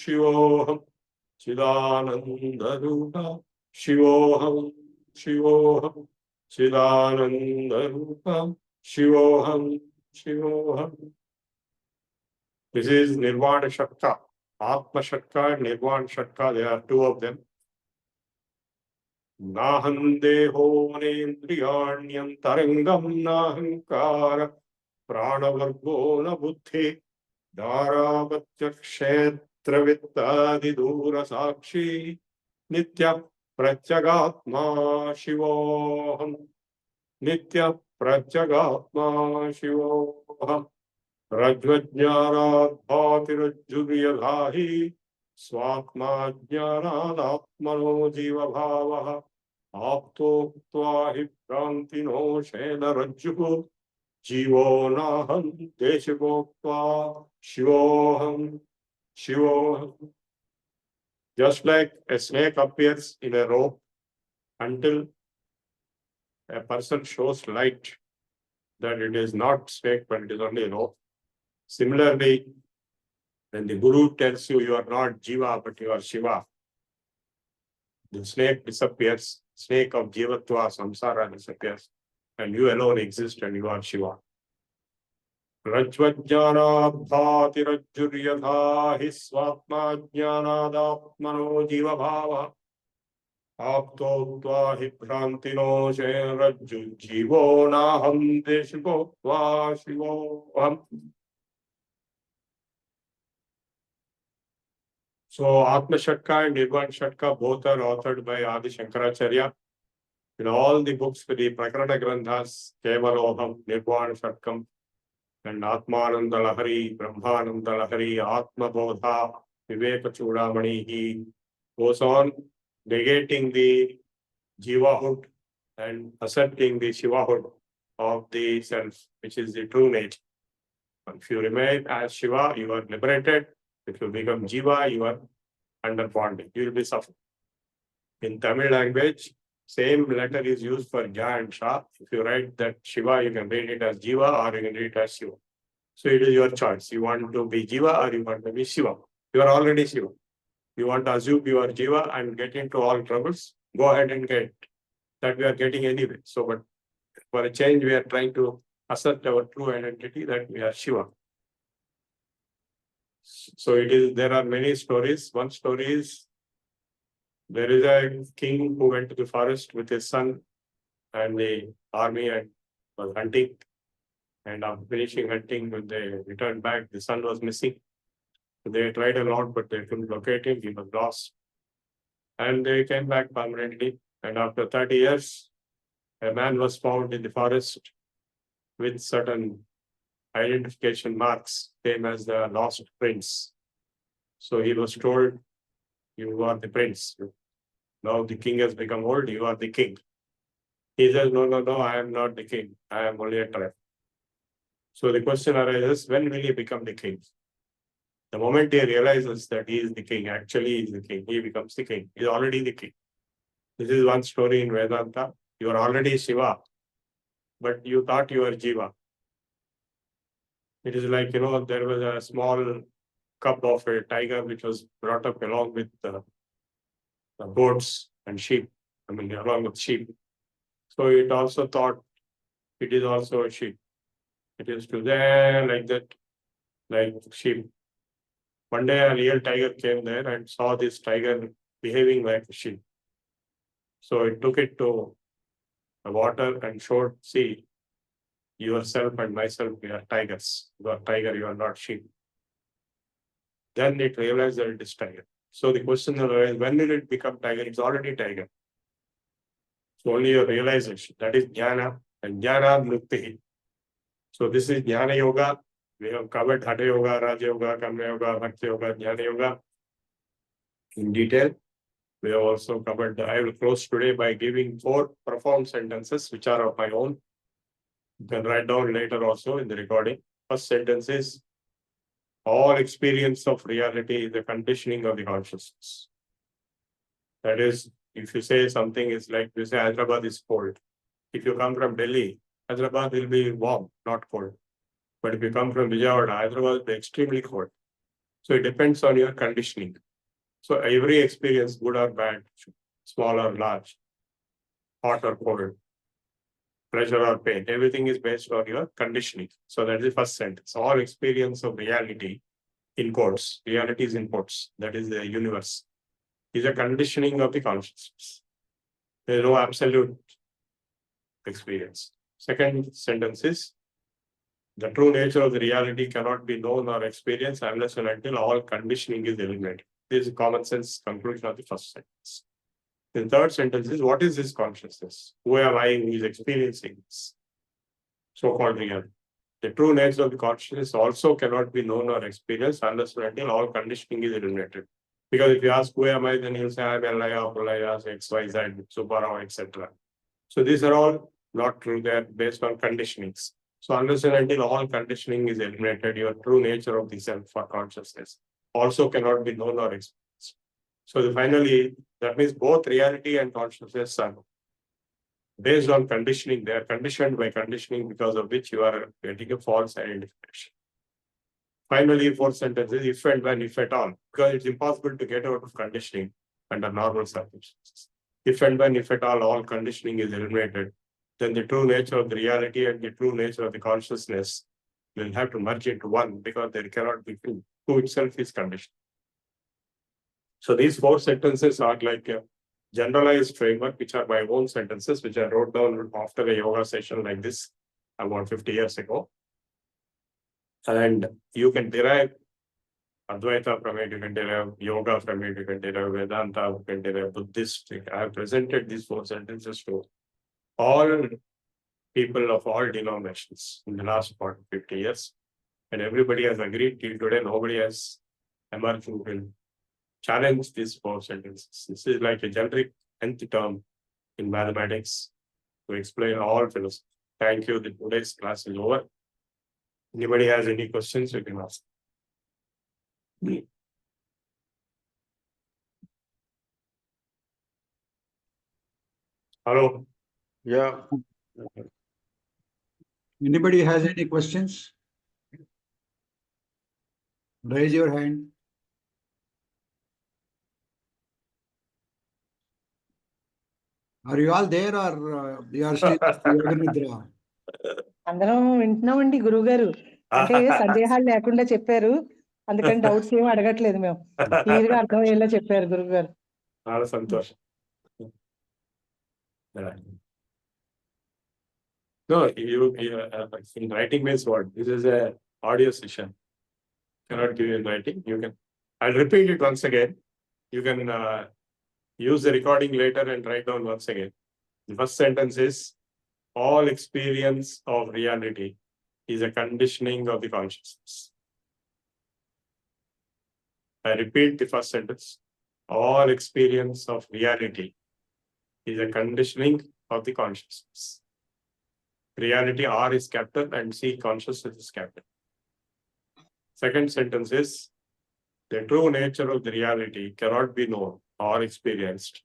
शिवोऽहं चिदानन्दरूप शिवोऽहं शिवोऽहं चिदानन्दरूप शिवोऽहं शिवोऽहम्. This is Nirvana Shakta, Atma Shakta and Nirvana Shakta. There are two of them. Naham deho nendriyanyam tarangam nahankara pranavargo na buddhi dharavatya kshetra vittadi dura sakshi nitya pratyagatma shivoham nitya pratyagatma shivoham rajvajnana bhatirajjuriyadhahi स्वात्मा ज्ञानादात्मनो जीवभावः आप्तोक्त्वा हि भ्रान्तिनो शेनरज्जुः जीवो नाहं देशभोक्त्वा शिवोऽहं शिवोऽहम्. Just like a snake appears in a rope until a person shows light that it is not snake but it is only a rope. Similarly, when the Guru tells you you are not Jiva but you are Shiva, the snake disappears, snake of Jivatva, samsara disappears, and you alone exist and you are Shiva. Rajvajnana bhati rajjuryadha hi swatma jnanadapmano jiva bhava aptotva hi prantino she rajju jivo naham deshipotva shivoham. So Atma Shatka and Nirvana Shatka both are authored by Adi Shankaracharya. In all the books for the Prakarana Grandhas, Kevaloham, Nirvana Shatkam, and Atmananda Lahari, Brahmananda Lahari, Atma Bodha, Viveka Chudamani, he goes on negating the Jivahood and accepting the Shivahood of the self, which is the true nature. If you remain as Shiva, you are liberated. If you become Jiva, you are under bondage. You will be suffering. In Tamil language, same letter is used for Ja and Sha. If you write that Shiva, you can read it as Jiva or you can read it as Shiva. So it is your choice. You want to be Jiva or you want to be Shiva. You are already Shiva. You want to assume you are Jiva and get into all troubles, go ahead and get that we are getting anyway. So, but for a change, we are trying to assert our true identity that we are Shiva. So it is, there are many stories. One story is, there is a king who went to the forest with his son and the army and was hunting. And after finishing hunting, when they returned back, the son was missing. So they tried a lot, but they couldn't locate him. He was lost. And they came back permanently. And after 30 years, a man was found in the forest with certain identification marks, same as the lost prince. So he was told, you are the prince. Now the king has become old, you are the king. He says, no, I am not the king. I am only a tribe. So the question arises, when will he become the king? The moment he realizes that he is the king, actually he is the king, he becomes the king. He is already the king. This is one story in Vedanta. You are already Shiva, but you thought you are Jiva. It is like, there was a small cub of a tiger which was brought up along with the goats and sheep, along with sheep. So it also thought it is also a sheep. It is to there like that, like sheep. One day a real tiger came there and saw this tiger behaving like a sheep. So it took it to the water and showed, see, yourself and myself, we are tigers. You are tiger, you are not sheep. Then it realized that it is tiger. So the question is, when will it become tiger? It's already tiger. So only your realization, that is jnana, and jnana mukti. So this is Jnana Yoga. We have covered Hatha Yoga, Raja Yoga, Karma Yoga, Bhakti Yoga, Jnana Yoga in detail. We have also covered, I will close today by giving 4 profound sentences which are of my own. You can write down later also in the recording. First sentence is, all experience of reality is the conditioning of the consciousness. That is, if you say something is like, you say Hyderabad is cold. If you come from Delhi, Hyderabad will be warm, not cold. But if you come from Vijayawada, Hyderabad will be extremely cold. So it depends on your conditioning. So every experience, good or bad, small or large, hot or cold, pleasure or pain, everything is based on your conditioning. So that is the first sentence. All experience of reality, in quotes, reality is in quotes, that is the universe, is a conditioning of the consciousness. There is no absolute experience. Second sentence is, the true nature of the reality cannot be known or experienced unless and until all conditioning is eliminated. This is common sense conclusion of the first sentence. The third sentence is, what is this consciousness? Who am I who is experiencing this so-called reality? The true nature of the consciousness also cannot be known or experienced unless and until all conditioning is eliminated. Because if you ask who am I, then he'll say I am Elaya, Pralaya, X, Y, Z, Subbarao, etc. So these are all not true. They are based on conditionings. So unless and until all conditioning is eliminated, your true nature of the self or consciousness also cannot be known or experienced. So finally, that means both reality and consciousness are based on conditioning. They are conditioned by conditioning, because of which you are getting a false identification. Finally, fourth sentence is, if and when, if at all, because it's impossible to get out of conditioning under normal circumstances. If and when, if at all conditioning is eliminated, then the true nature of the reality and the true nature of the consciousness will have to merge into one, because there cannot be two. Two itself is conditioned. So these 4 sentences are like a generalized framework, which are my own sentences, which I wrote down after a yoga session like this about 50 years ago. And you can derive Advaita from it, you can derive yoga from it, you can derive Vedanta, you can derive Buddhist. I have presented these 4 sentences to all people of all denominations in the last 50 years. And everybody has agreed till today. Nobody has emerged who will challenge these 4 sentences. This is like a generic nth term in mathematics to explain all philosophy. Thank you. Today's class is over. Anybody has any questions, you can ask. Hello. Yeah. Anybody has any questions? Raise your hand. Are you all there, or you are still Yoga Nidra? అందరం వింటున్నామండి గురువు గారు. అంటే సందేహాలు లేకుండా చెప్పారు, అందుకని doubts ఏమి అడగట్లేదు మేము. క్లియర్ గా అర్థమయ్యేలా చెప్పారు గురువు గారు. చాలా సంతోషం. No, you in writing means what? This is a audio session. Cannot give you in writing. You can. I'll repeat it once again. You can use the recording later and write down once again. The first sentence is, all experience of reality is a conditioning of the consciousness. I repeat the first sentence. All experience of reality is a conditioning of the consciousness. Reality, R is capital and C, consciousness is capital. Second sentence is, the true nature of the reality cannot be known or experienced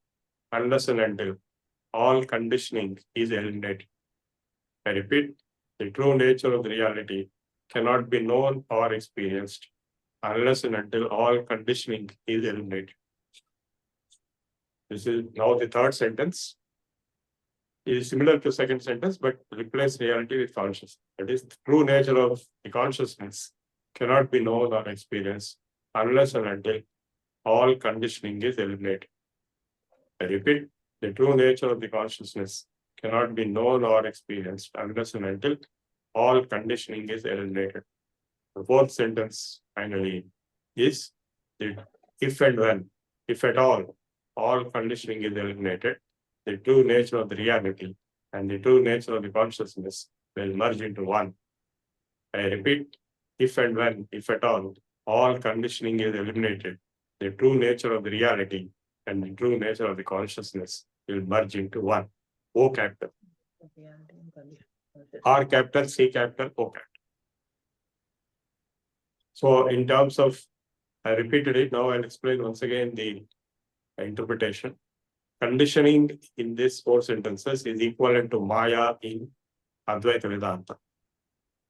unless and until all conditioning is eliminated. I repeat, the true nature of the reality cannot be known or experienced unless and until all conditioning is eliminated. This is now the third sentence. It is similar to second sentence, but replace reality with consciousness. That is, the true nature of the consciousness cannot be known or experienced unless and until all conditioning is eliminated. I repeat, the true nature of the consciousness cannot be known or experienced unless and until all conditioning is eliminated. The fourth sentence, finally, is that if and when, if at all conditioning is eliminated, the true nature of the reality and the true nature of the consciousness will merge into one, I repeat, if and when, if at all conditioning is eliminated, the true nature of the reality and the true nature of the consciousness will merge into one. O capital. R capital, C capital, O capital. So in terms of, I repeated it, now I'll explain once again the interpretation. Conditioning in these 4 sentences is equivalent to Maya in Advaita Vedanta.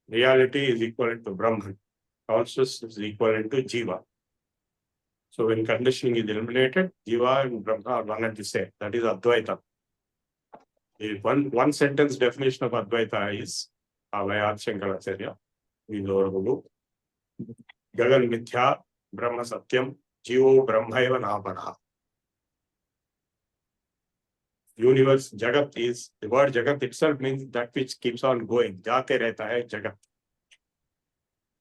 Reality is equivalent to Brahman. Consciousness is equivalent to Jiva. So when conditioning is eliminated, Jiva and Brahma are one and the same. That is Advaita. The one sentence definition of Advaita is Avayat Shankaracharya, is our Guru. Gagan Mithya, Brahma Satyam, Jivo Brahmaiva Nabana. Universe, Jagat is, the word Jagat itself means that which keeps on going. Jate rehta hai Jagat.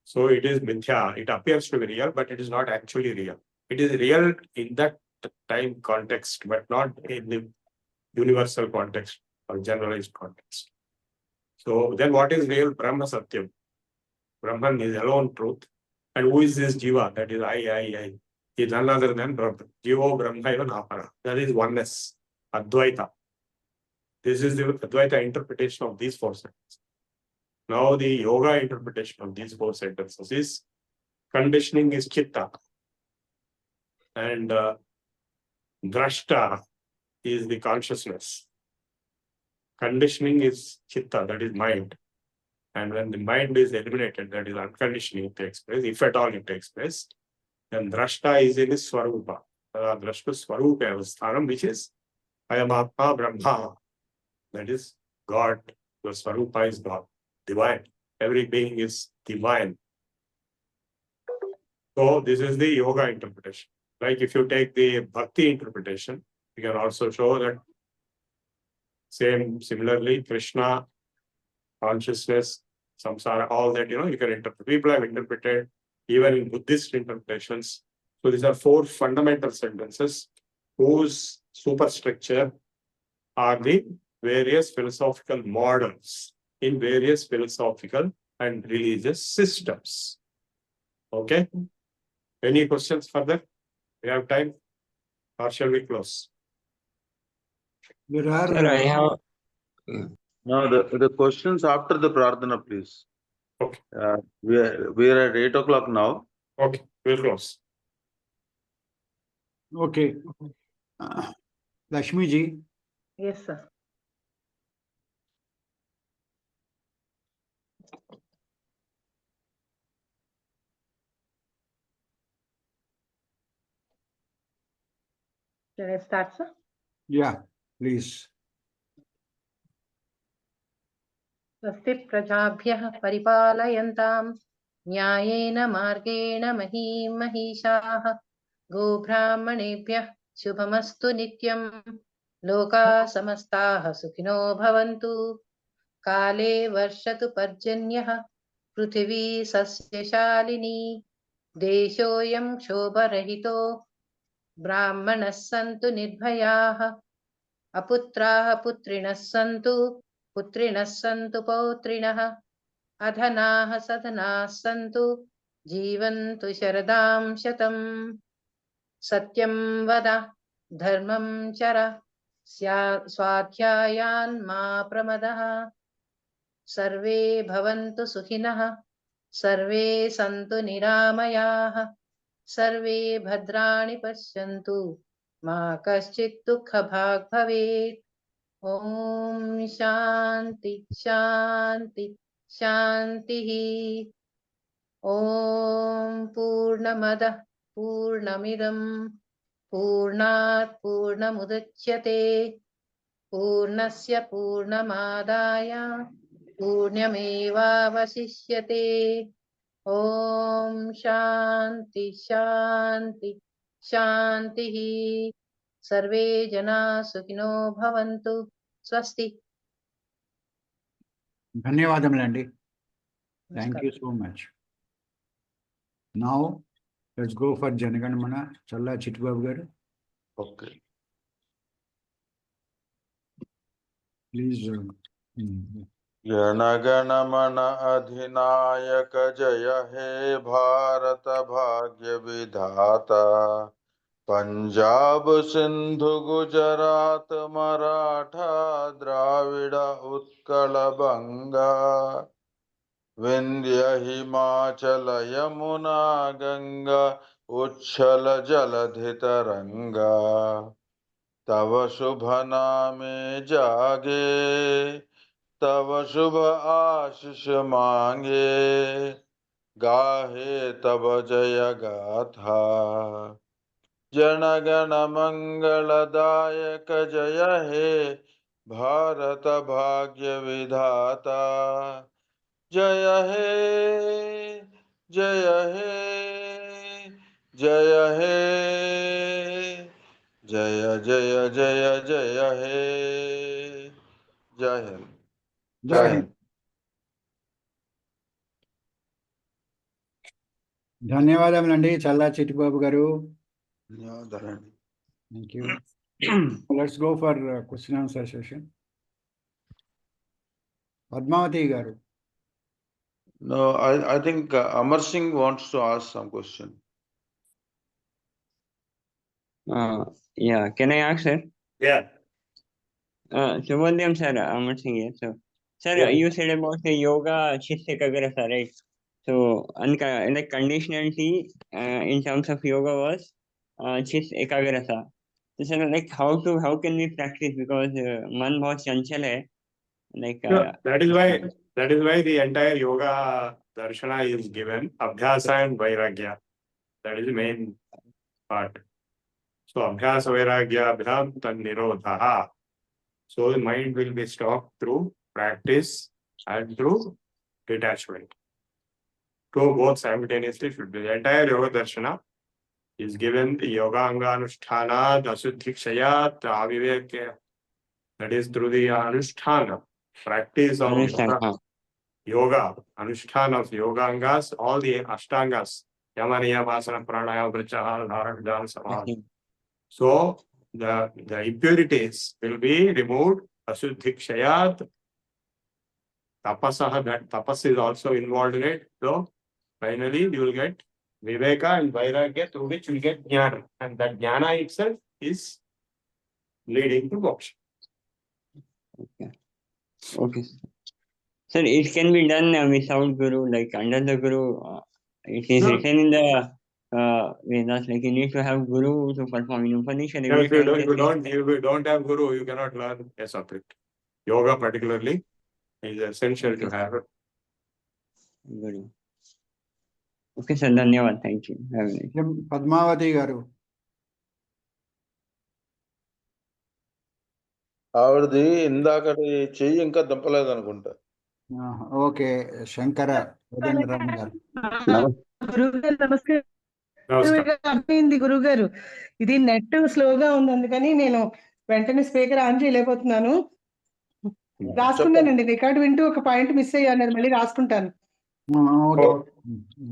So it is Mithya. It appears to be real, but it is not actually real. It is real in that time context, but not in the universal context or generalized context. So then what is real? Brahma Satyam. Brahman is alone truth. And who is this Jiva? That is I. He is none other than Brahman. Jivo Brahmaiva Napara. That is oneness. Advaita. This is the Advaita interpretation of these 4 sentences. Now the yoga interpretation of these 4 sentences is conditioning is chitta. And drashta is the consciousness. Conditioning is chitta, that is mind. And when the mind is eliminated, that is unconditioning takes place, if at all it takes place, then drashta is in his swarupa. Drashta swarupa avasthanam, which is Ayamatma Brahma. That is God. Your swarupa is God, divine. Every being is divine. So this is the yoga interpretation. Like if you take the bhakti interpretation, you can also show that similarly, Krishna, consciousness, samsara, all that, you can interpret. People have interpreted even in Buddhist interpretations. So these are 4 fundamental sentences whose superstructure are the various philosophical models in various philosophical and religious systems. Okay? Any questions further? We have time? Or shall we close? There are. Sir, I have. No, the questions after the Prarthana, please. Okay. We are at 8 o'clock now. Okay, we'll close. Okay. Lakshmi ji. Yes, sir. Can I start, sir? Yeah, please. स्वस्ति प्रजाभ्यः परिपालयन्तां न्यायेन मार्गेण महीं महिषाः गोब्राह्मणेभ्यः शुभमस्तु नित्यं लोकाः समस्ताः सुखिनो भवन्तु काले वर्षतु पर्जन्यः पृथिवी सस्यशालिनी देशोऽयं क्षोभरहितो ब्राह्मणः सन्तु निर्भयाः अपुत्राः पुत्रिणः सन्तु पुत्रिणः सन्तु पौत्रिणः अधनाः सधनाः सन्तु जीवन्तु शरदां शतम् सत्यं वद धर्मं चर स्वाध्यायान् मा प्रमदः सर्वे भवन्तु सुखिनः सर्वे सन्तु निरामयाः सर्वे भद्राणि पश्यन्तु मा कश्चित् दुःखभाग् भवेत् ॐ शान्ति शान्ति शान्तिः ॐ पूर्णमदः पूर्णमिदं पूर्णात् पूर्णमुदच्यते पूर्णस्य पूर्णमादाय पूर्णमेवावशिष्यते ॐ शान्ति शान्ति शान्तिः सर्वे जनाः सुखिनो भवन्तु स्वस्ति ధన్యవాదములండి. Thank you so much. Now, let's go for Janaganamana. Challa Chitbabu garu. Okay. Please. Jana Gana Mana अधिनायक जय हे भारत भाग्य विधाता पंजाब सिंधु गुजरात मराठा द्राविड़ उत्कल बंगा विंध्य हिमाचल यमुना गंगा उच्छल जलधि तरंगा तव शुभ नामे जागे तव शुभ आशीष मांगे गाहे तब जय गाथा जनगण मंगलदायक जय हे भारत भाग्य विधाता जय हे जय हे जय हे जय जय जय जय हे जय हिंद जय हिंद। ధన్యవాదములండి చల్లా చిట్టిబాబు గారు. ధన్యవాదాలండి. Thank you. Let's go for question answer session. Padmavathi garu. No, I think Amar Singh wants to ask some question. Yeah, can I ask, sir? Yeah. Shubhodayam, sir. Amar Singh here. So, sir, Yeah. you said about the yoga chitta ekagrata, right? So, like conditionality in terms of yoga was chitta ekagrata. So, sir, like how can we practice, because man bahut chanchal hai, like That is why the entire yoga darshana is given abhyasa and vairagya. That is the main part. So abhyasa vairagya abhyam tan nirodha. So the mind will be stopped through practice and through detachment. So both simultaneously should be. The entire yoga darshana is given the yoga anga anusthana dasuddhikshayat avivekya. That is through the anusthana, practice of yoga, anusthana of yoga angas, all the ashtangas, yama niyama asana pranayama vrityahara dharana dhyana samadhi. So the impurities will be removed. Asuddhikshayat tapasaha, that tapas is also involved in it. So finally you will get viveka and vairagya, through which you will get jnana, and that jnana itself is leading to moksha. Okay. Sir, it can be done without guru, like under the guru. It is written in the Vedas, like you need to have guru to perform in Upanishad. If you don't have guru, you cannot learn a subject. Yoga particularly is essential to have guru. Okay, sir. Dhanyawad. Thank you. Have a nice day. Padmavati గారు. ఆవిడది ఇందాకటి చెయ్యి ఇంకా దింపలేదు అనుకుంటా. Okay, Shankara Kodandaram గారు. గురుగారు నమస్కారం. Namaskar. అర్థమైంది గురుగారు, ఇది నెట్ స్లోగా ఉంది, అందుకని నేను వెంటనే స్పీకర్ ఆన్ చేయలేకపోతున్నాను. రాసుకున్నానండి, రికార్డు వింటూ ఒక పాయింట్ మిస్ అయ్యాను, అది మళ్ళీ రాసుకుంటాను.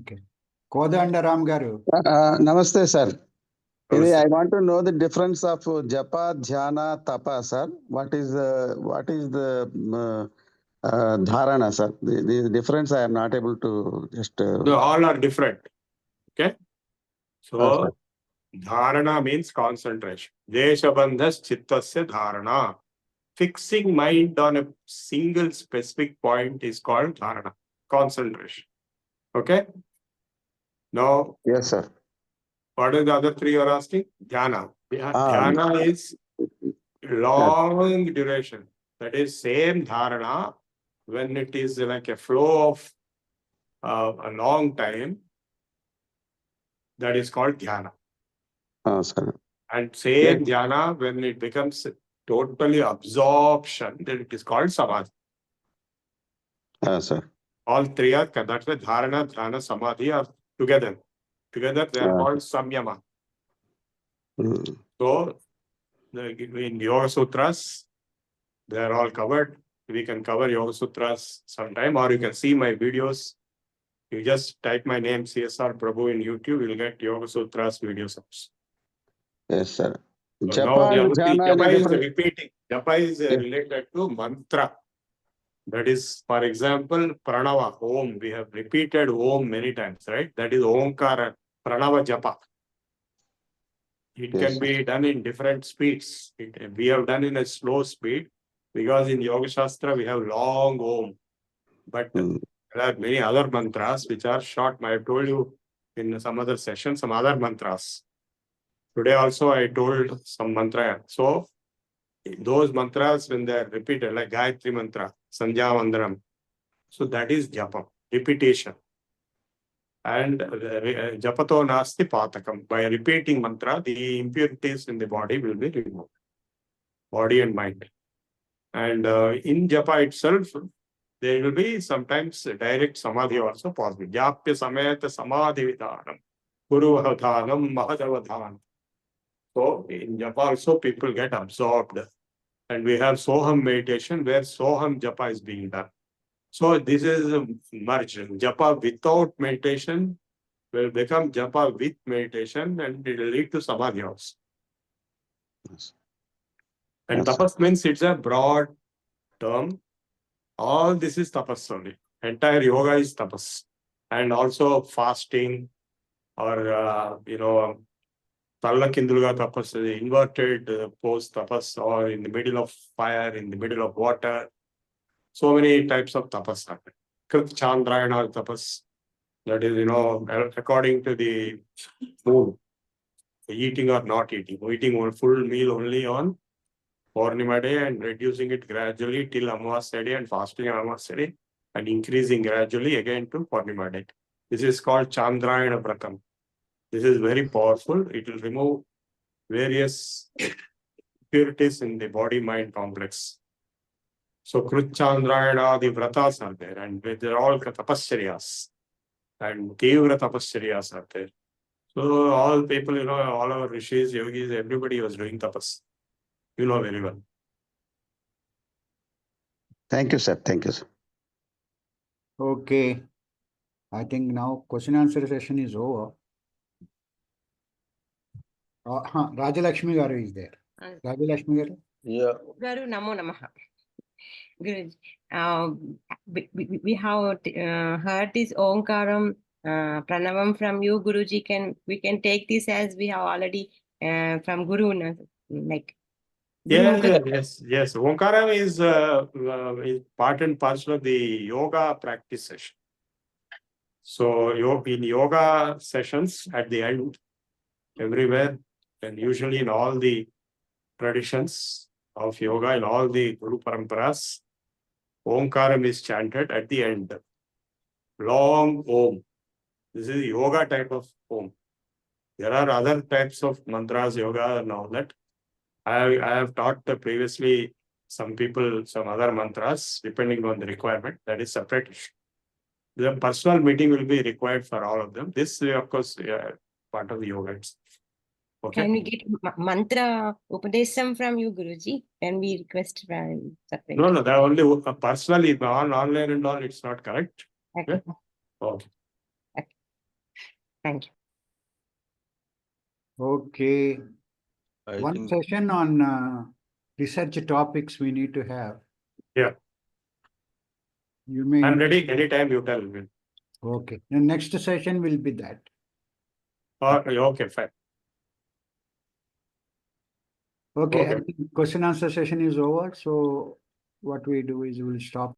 ఓకే, కోదండరామ్ గారు. నమస్తే సార్. ఇది I want to know the difference of japa, dhyana, tapa, sir. What is the dharana, sir? The difference I am not able to just. All are different. Okay. So sir. dharana means concentration. Deshabandhas chittasya dharana. Fixing mind on a single specific point is called dharana, concentration. Okay. Now, Yes, sir. what are the other three you are asking? Dhyana. Dhyana is long duration. That is same dharana. When it is like a flow of a long time, that is called dhyana. Sir. And same dhyana, when it becomes totally absorption, then it is called samadhi. Sir. All three are, that's why dharana, dhyana, samadhi are together. Together they are called samyama. So in Yoga Sutras, they are all covered. We can cover Yoga Sutras sometime, or you can see my videos. You just type my name, CSR Prabhu, in YouTube, you'll get Yoga Sutras videos. Yes, sir. So now japa is repeating. Japa is related to mantra. That is, for example, pranava, om. We have repeated om many times, right? That is omkara, pranava japa. It Yes, can sir. be done in different speeds. We have done in a slow speed because in Yoga Shastra we have long om. But Mm. there are many other mantras which are short. I have told you in some other session, some other mantras. Today also I told some mantra. So those mantras, when they are repeated, like Gayatri mantra, Sandhya Vandanam, so that is japa, repetition. And japato nasti patakam. By repeating mantra, the impurities in the body will be removed. Body and mind. And in japa itself, there will be sometimes direct samadhi also possible. Japya sameta samadhi vidhanam, guru avadhanam, mahadavadhanam. So in japa also people get absorbed. And we have Soham meditation where Soham japa is being done. So this is a merge. Japa without meditation will become japa with meditation and it will lead to samadhi also. Yes. And Yes, sir. tapas means it's a broad term. All this is tapas only. Entire yoga is tapas. And also fasting or, Tallakinduluga tapas, the inverted pose tapas, or in the middle of fire, in the middle of water. So many types of tapas happen. Krit Chandrayana tapas. That is, according to the mood, eating or not eating. Eating one full meal only on Purnima day and reducing it gradually till Amavasya day and fasting on Amavasya day and increasing gradually again to Purnima day. This is called Chandrayana Vratam. This is very powerful. It will remove various impurities in the body-mind complex. So Krit Chandrayana, the Vratas are there and they're all tapaschariyas. And Tivra tapaschariyas are there. So all people, all our rishis, yogis, everybody was doing tapas. You know very well. Thank you, sir. Thank you, sir. Okay. I think now question answer session is over. Rajalakshmi Garu is there. Rajalakshmi Garu. Yeah. Garu Namo Namaha. Guruji, we have heard this Omkaram Pranavam from you, Guruji. We can take this as we have already from Guru, like. Yes. Omkaram is part and parcel of the yoga practice session. So in yoga sessions at the end, everywhere, and usually in all the traditions of yoga, in all the Guru Paramparas, Omkaram is chanted at the end. Long Om. This is yoga type of Om. There are other types of mantras, yoga and all that. I have taught previously some people some other mantras depending on the requirement. That is separate issue. The personal meeting will be required for all of them. This, of course, part of the yoga itself. Okay. Can we get mantra upadesam from you, Guruji? Can we request from separate? No, that only personally, online and all, it's not correct. Okay. Okay. Thank you. Okay. I One think session on research topics we need to have. Yeah. You may. I'm ready. Anytime you tell me. Okay. The next session will be that. Okay, fine. Okay. Okay. I think question answer session is over. So what we do is we'll stop.